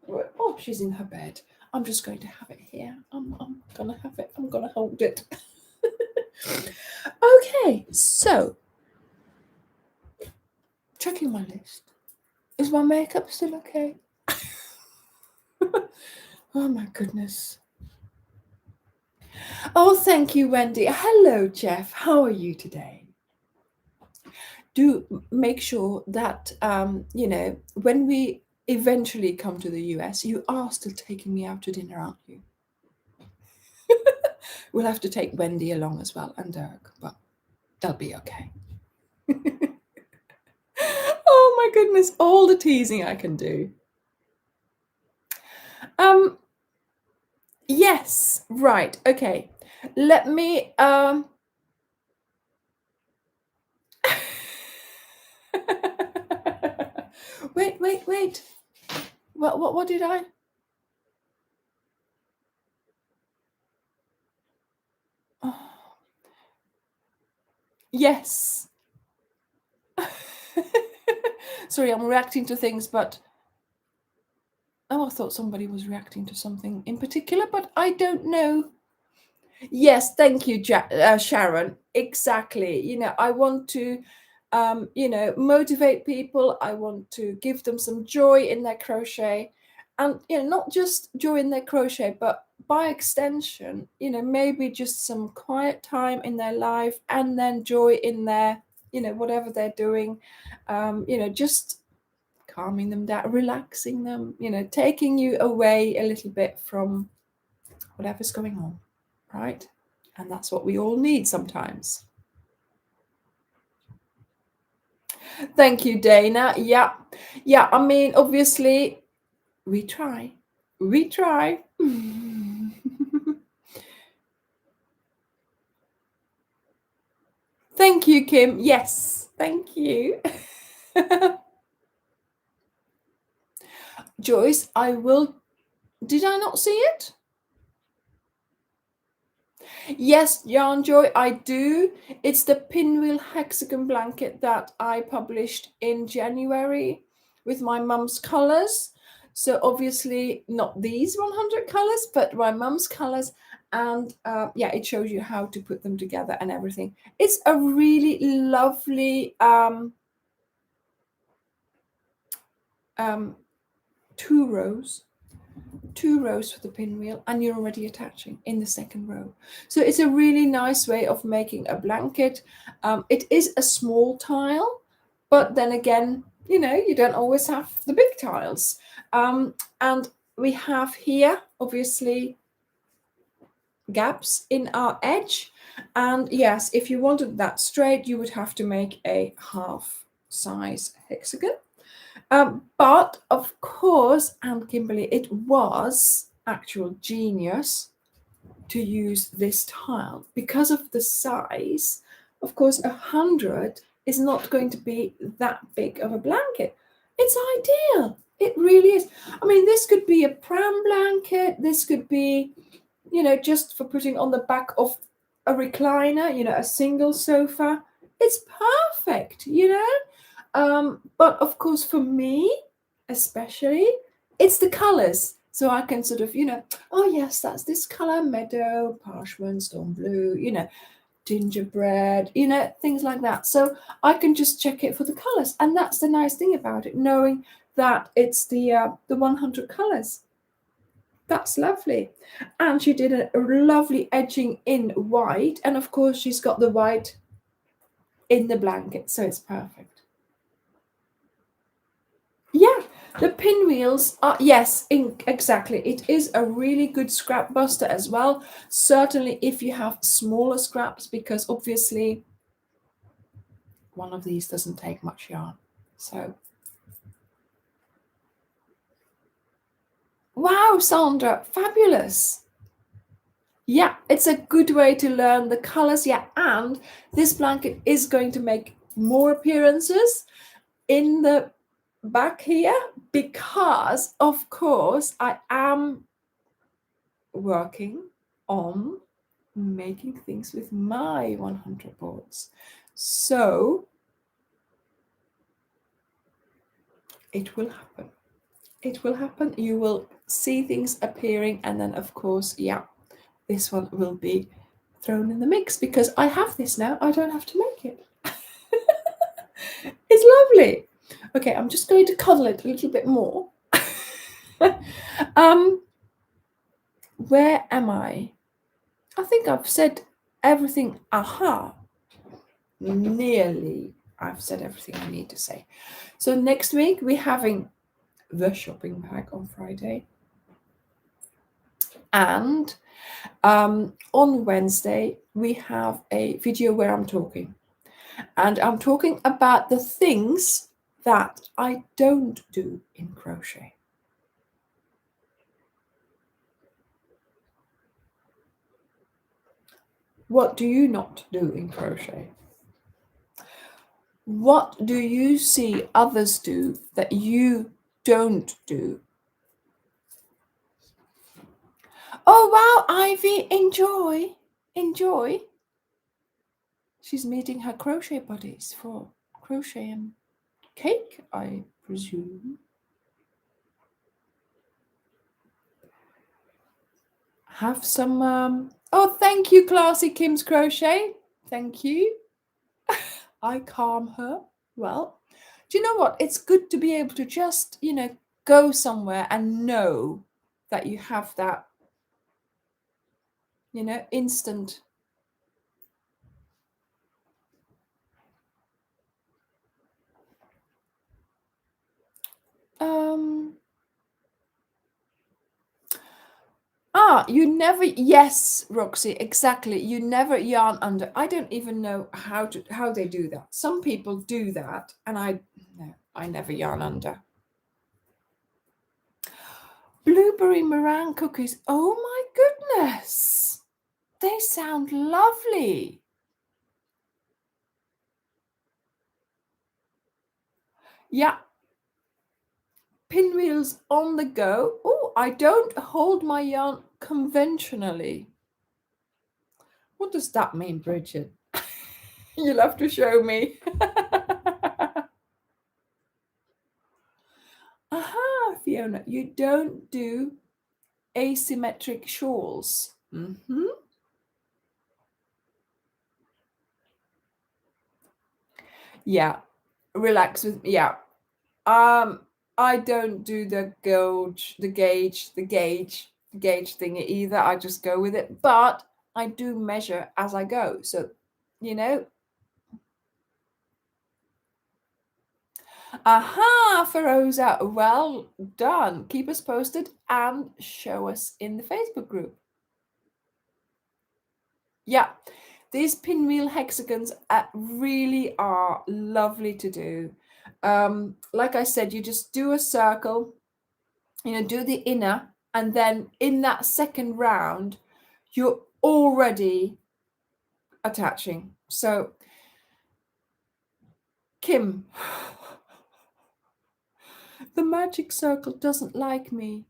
Oh, she's in her bed. I'm just going to have it here. I'm gonna have it. I'm gonna hold it. Okay, so checking my list. Is my makeup still okay? Oh my goodness. Oh, thank you, Wendy. Hello, Jeff. How are you today? Do make sure that, you know, when we eventually come to the US, you are still taking me out to dinner, aren't you? We'll have to take Wendy along as well and Dirk, but they'll be okay. Oh my goodness, all the teasing I can do. Yes, right, okay. Let me wait. What did I? Oh. Yes. Sorry, I'm reacting to things, but oh, I thought somebody was reacting to something in particular, but I don't know. Yes, thank you, Sharon. Exactly. You know, I want to, you know, motivate people. I want to give them some joy in their crochet, and you know, not just joy in their crochet, but by extension, you know, maybe just some quiet time in their life, and then joy in their, you know, whatever they're doing. You know, just calming them down, relaxing them. You know, taking you away a little bit from whatever's going on, right? And that's what we all need sometimes. Thank you, Dana. Yeah. I mean, obviously, we try. Thank you, Kim. Yes, thank you. Joyce, I will. Did I not see it? Yes, Yarn Joy, I do. It's the pinwheel hexagon blanket that I published in January with my mum's colors. So obviously not these 100 colors, but my mum's colors. And yeah, it shows you how to put them together and everything. It's a really lovely 2 rows. 2 rows for the pinwheel, and you're already attaching in the second row. So it's a really nice way of making a blanket. It is a small tile, but then again, you know, you don't always have the big tiles. And we have here, obviously, gaps in our edge. And yes, if you wanted that straight, you would have to make a half size hexagon. But of course, and Kimberly, it was actual genius to use this tile because of the size. Of course, 100 is not going to be that big of a blanket. It's ideal. It really is. I mean, this could be a pram blanket. This could be, you know, just for putting on the back of a recliner, you know, a single sofa. It's perfect, you know. But of course, for me, especially, it's the colors. So I can sort of, you know, oh yes, that's this color, meadow, parchment, storm blue, you know, gingerbread, you know, things like that. So I can just check it for the colors. And that's the nice thing about it, knowing that it's the 100 colors. That's lovely. And she did a lovely edging in white. And of course, she's got the white in the blanket. So it's perfect. Yeah, the pinwheels are, yes, exactly. It is a really good scrap buster as well. Certainly if you have smaller scraps, because obviously one of these doesn't take much yarn. So, wow, Sandra, fabulous. Yeah, it's a good way to learn the colors. Yeah, and this blanket is going to make more appearances in the back here because, of course, I am working on making things with my 100 boards. So it will happen. It will happen. You will see things appearing, and then, of course, yeah, this one will be thrown in the mix because I have this now. I don't have to make it. It's lovely. Okay, I'm just going to cuddle it a little bit more. Where am I? I think I've said everything. Aha. Nearly. I've said everything I need to say. So next week we're having the shopping bag on Friday. And on Wednesday, we have a video where I'm talking. And I'm talking about the things that I don't do in crochet. What do you not do in crochet? What do you see others do that you don't do? Oh, wow, Ivy, enjoy. Enjoy. She's meeting her crochet buddies for crochet and cake, I presume. Have some, oh, thank you, Classy Kim's Crochet. Thank you. I calm her. Well, do you know what? It's good to be able to just, you know, go somewhere and know that you have that, you know, instant. You never, yes, Roxy, exactly. You never yarn under. I don't even know how they do that. Some people do that, and I never yarn under. Blueberry meringue cookies. Oh my goodness. They sound lovely. Yeah. Pinwheels on the go. Oh, I don't hold my yarn conventionally. What does that mean, Bridget? You'll have to show me. Aha, Fiona, you don't do asymmetric shawls. Yeah, relax with, yeah. I don't do the gauge thing either. I just go with it, but I do measure as I go. So, aha, Feroza, well done. Keep us posted and show us in the Facebook group. Yeah, these pinwheel hexagons really are lovely to do. Like I said, you just do a circle, do the inner, and then in that second round, you're already attaching. So, Kim, the magic circle doesn't like me.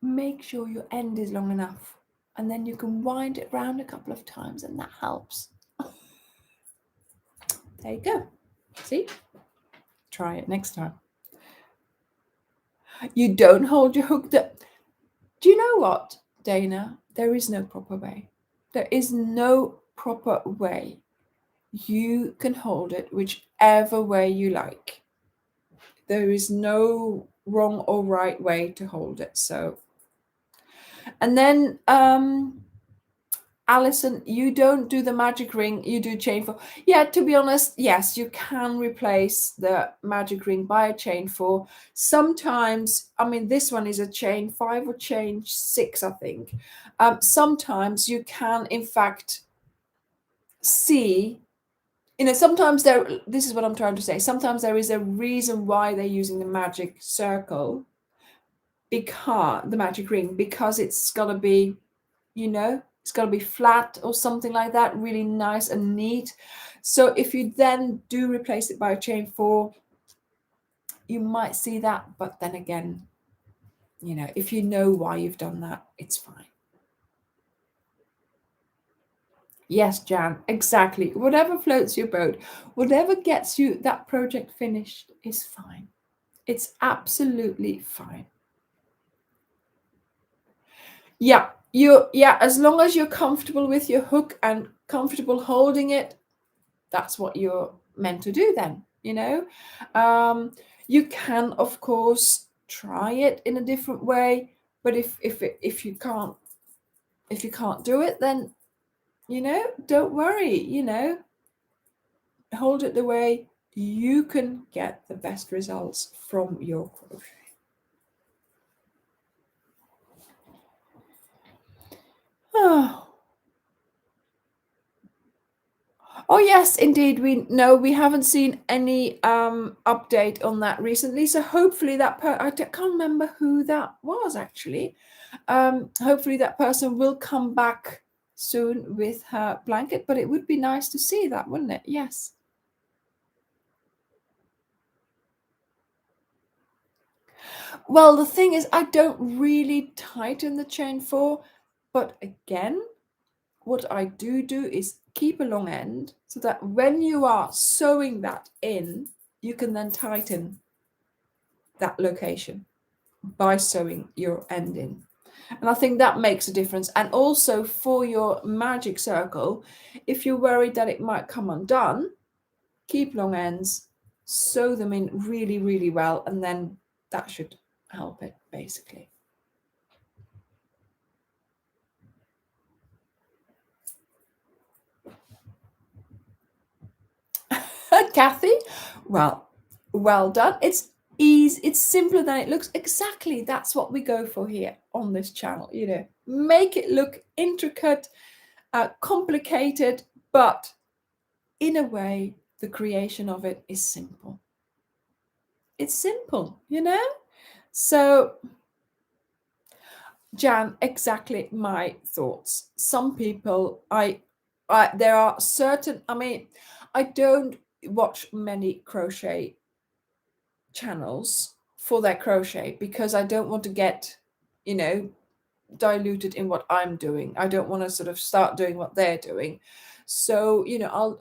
Make sure your end is long enough, and then you can wind it round a couple of times, and that helps. There you go. See? Try it next time. You don't hold your hook. Do you know what, Dana? There is no proper way. There is no proper way. You can hold it whichever way you like. There is no wrong or right way to hold it. So, and then Alison, you don't do the magic ring, you do chain 4. Yeah, to be honest, yes, you can replace the magic ring by a chain 4. Sometimes, I mean, this one is a chain 5 or chain 6, I think. Sometimes you can, in fact, see, sometimes this is what I'm trying to say. Sometimes there is a reason why they're using the magic circle, because the magic ring, because it's got to be, it's got to be flat or something like that, really nice and neat. So if you then do replace it by a chain 4, you might see that. But then again, if you know why you've done that, it's fine. Yes, Jan, exactly. Whatever floats your boat, whatever gets you that project finished is fine. It's absolutely fine. Yeah, as long as you're comfortable with your hook and comfortable holding it, that's what you're meant to do then, you can, of course, try it in a different way, but if you can't do it, then don't worry, hold it the way you can get the best results from your crochet. Oh yes, indeed. We haven't seen any update on that recently. So hopefully I can't remember who that was actually. Hopefully that person will come back soon with her blanket, but it would be nice to see that, wouldn't it? Yes. Well, the thing is, I don't really tighten the chain 4, but again, what I do is keep a long end so that when you are sewing that in, you can then tighten that location by sewing your end in. And I think that makes a difference. And also for your magic circle, if you're worried that it might come undone, keep long ends, sew them in really, really well, and then that should help it, basically. Kathy, well done. It's easy, it's simpler than it looks. Exactly, that's what we go for here on this channel. Make it look intricate, complicated, but in a way, the creation of it is simple. It's simple, So, Jan, exactly my thoughts. Some people, there are certain, I don't watch many crochet channels for their crochet because I don't want to get, diluted in what I'm doing. I don't want to sort of start doing what they're doing. So,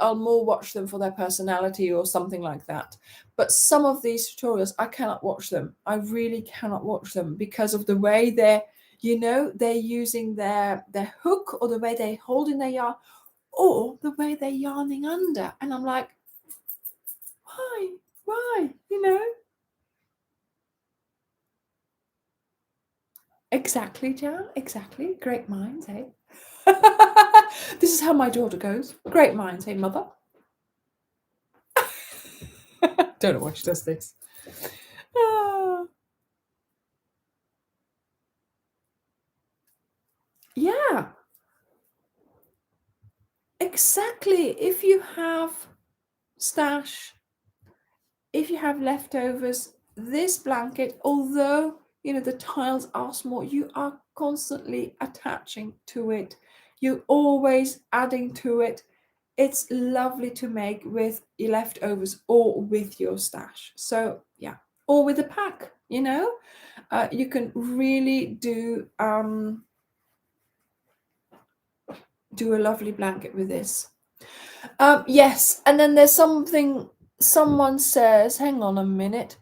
I'll more watch them for their personality or something like that. But some of these tutorials, I cannot watch them. I really cannot watch them because of the way they're using their hook, or the way they're holding their yarn, or the way they're yarning under. And I'm like, Why? You know? Exactly, Jan. Exactly. Great minds, eh? This is how my daughter goes. Great minds, hey, mother? Don't know why she does this. Ah, yeah, exactly. If you have stash, if you have leftovers, this blanket, although you know the tiles are small, you are constantly attaching to it. You're always adding to it. It's lovely to make with your leftovers or with your stash. So yeah, or with a pack, you know, you can really do a lovely blanket with this. Yes, and then there's something someone says, hang on a minute.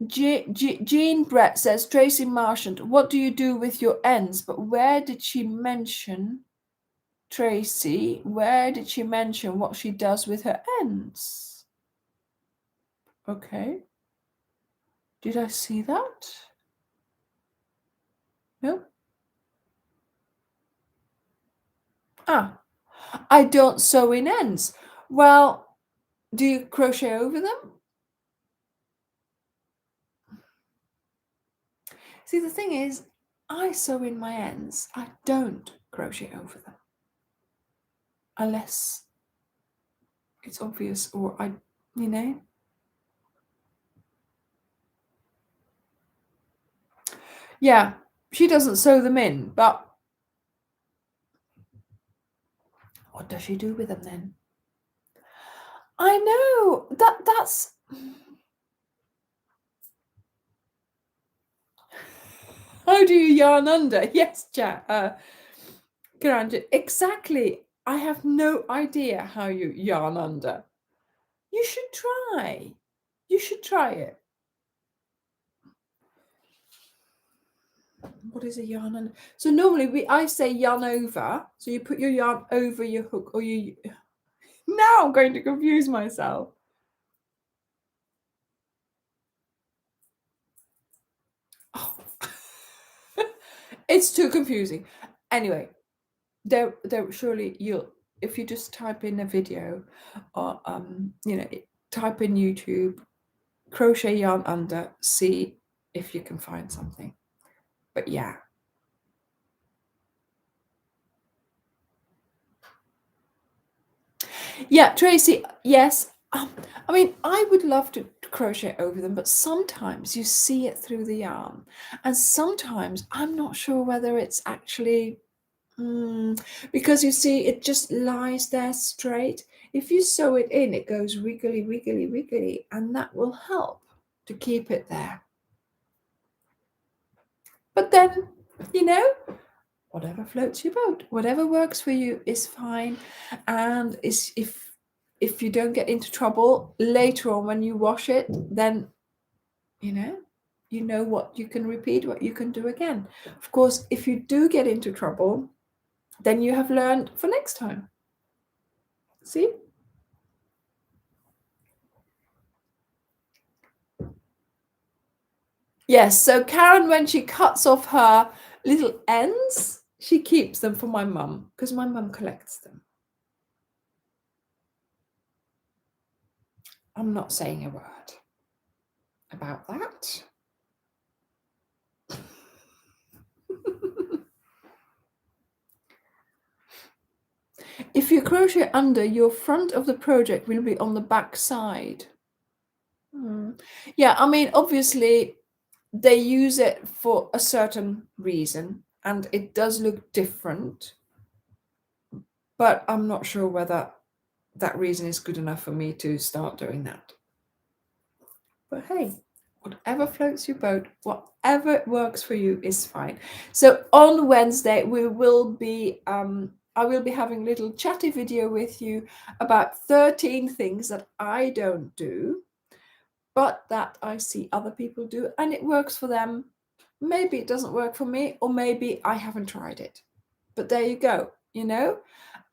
Jean Brett says, Tracy Marchant, what do you do with your ends? But where did she mention, Tracy, where did she mention what she does with her ends? Okay. Did I see that? No. Ah, I don't sew in ends. Well, do you crochet over them? See, the thing is, I sew in my ends. I don't crochet over them. Unless it's obvious or I, you know. Yeah, she doesn't sew them in, but what does she do with them then? I know, that's... How do you yarn under? Yes, Grandja, exactly. I have no idea how you yarn under. You should try. You should try it. What is a yarn under? So normally I say yarn over. So you put your yarn over your hook, or you... Now I'm going to confuse myself. Oh. It's too confusing. Anyway, there surely you'll, if you just type in a video or you know, type in YouTube crochet yarn under, see if you can find something. But yeah. Yeah, Tracy, yes. I mean, I would love to crochet over them, but sometimes you see it through the yarn, and sometimes I'm not sure whether it's actually because you see, it just lies there straight. If you sew it in, it goes wiggly, wiggly, wiggly, and that will help to keep it there. But then, you know, whatever floats your boat, whatever works for you is fine. And is if you don't get into trouble later on when you wash it, then you know what you can repeat, what you can do again. Of course, if you do get into trouble, then you have learned for next time. See? Yes, so Karen, when she cuts off her little ends, she keeps them for my mum, because my mum collects them. I'm not saying a word about that. If you crochet under, your front of the project will be on the back side. Yeah, I mean, obviously, they use it for a certain reason, and it does look different, but I'm not sure whether that reason is good enough for me to start doing that. But hey, whatever floats your boat, whatever works for you is fine. So on Wednesday, we will be I will be having a little chatty video with you about 13 things that I don't do, but that I see other people do and it works for them. Maybe it doesn't work for me, or maybe I haven't tried it. But there you go, you know.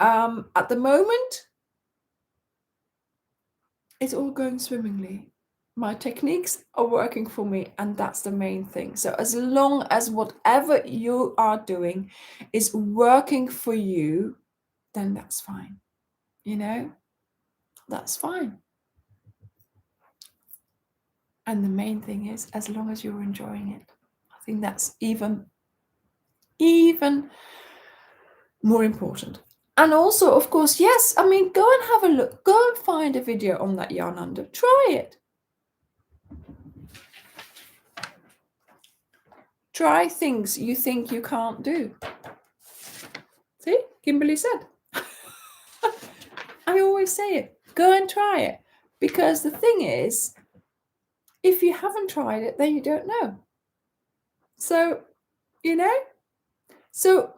At the moment, it's all going swimmingly. My techniques are working for me, and that's the main thing. So as long as whatever you are doing is working for you, then that's fine. You know, that's fine. And the main thing is, as long as you're enjoying it, I think that's even more important. And also, of course, yes, I mean, go and have a look. Go and find a video on that yarn under. Try it. Try things you think you can't do. See, Kimberly said. I always say it. Go and try it. Because the thing is, if you haven't tried it, then you don't know. So, you know, so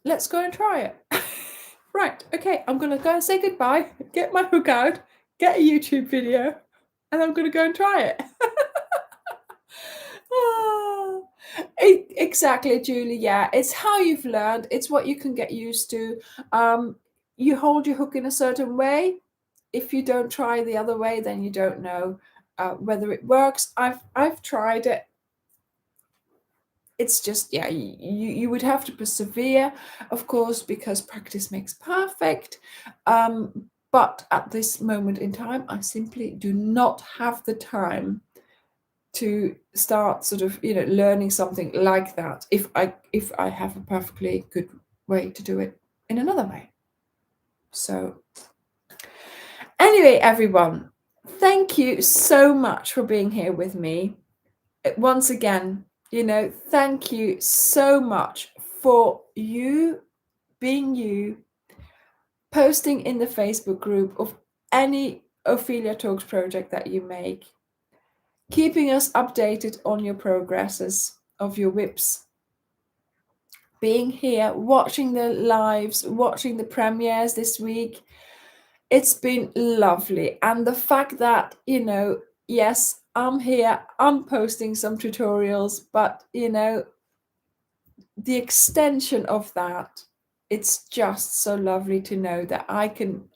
let's go and try it. Right, okay, I'm going to go and say goodbye, get my hook out, get a YouTube video, and I'm going to go and try it. Exactly, Julie. Yeah, it's how you've learned. It's what you can get used to. You hold your hook in a certain way. If you don't try the other way, then you don't know whether it works. I've tried it. It's just, yeah, you would have to persevere, of course, because practice makes perfect. But at this moment in time, I simply do not have the time to start sort of, you know, learning something like that if I have a perfectly good way to do it in another way. So anyway, everyone, thank you so much for being here with me. Once again, you know, thank you so much for you being you, posting in the Facebook group of any Ophelia Talks project that you make, keeping us updated on your progresses of your whips, being here, watching the lives, watching the premieres this week. It's been lovely. And the fact that, you know, yes, I'm here, I'm posting some tutorials, but, you know, the extension of that, it's just so lovely to know that I can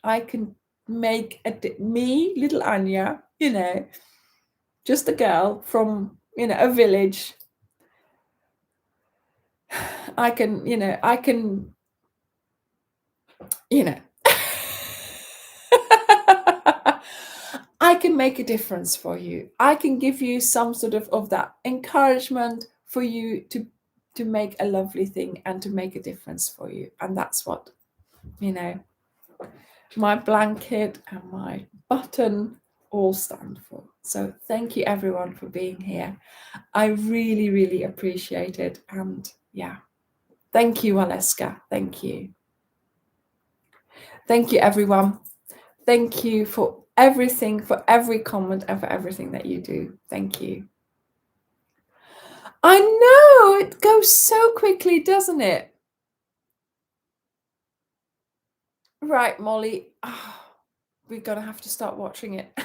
make me, little Anja, you know, just a girl from, you know, a village. I can, you know, I can make a difference for you. I can give you some sort of that encouragement for you to make a lovely thing and to make a difference for you. And that's what, you know, my blanket and my button all stand for. So thank you everyone for being here. I really, really appreciate it. And yeah, thank you, Aleska. Thank you. Thank you, everyone. Thank you for everything, for every comment, and for everything that you do. Thank you. I know, it goes so quickly, doesn't it? Right, Molly. Oh, we're going to have to start watching it.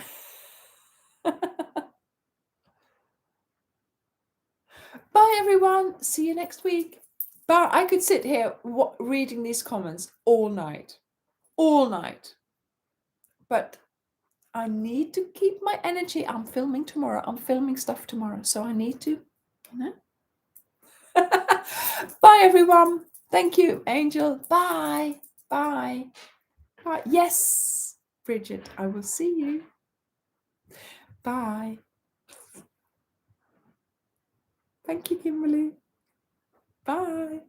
Bye, everyone. See you next week. But I could sit here reading these comments all night. All night. But I need to keep my energy. I'm filming tomorrow. I'm filming stuff tomorrow. So I need to, you know. Bye, everyone. Thank you, Angel. Bye. Bye. Bye. Yes, Bridget, I will see you. Bye. Thank you, Kimberly. Bye.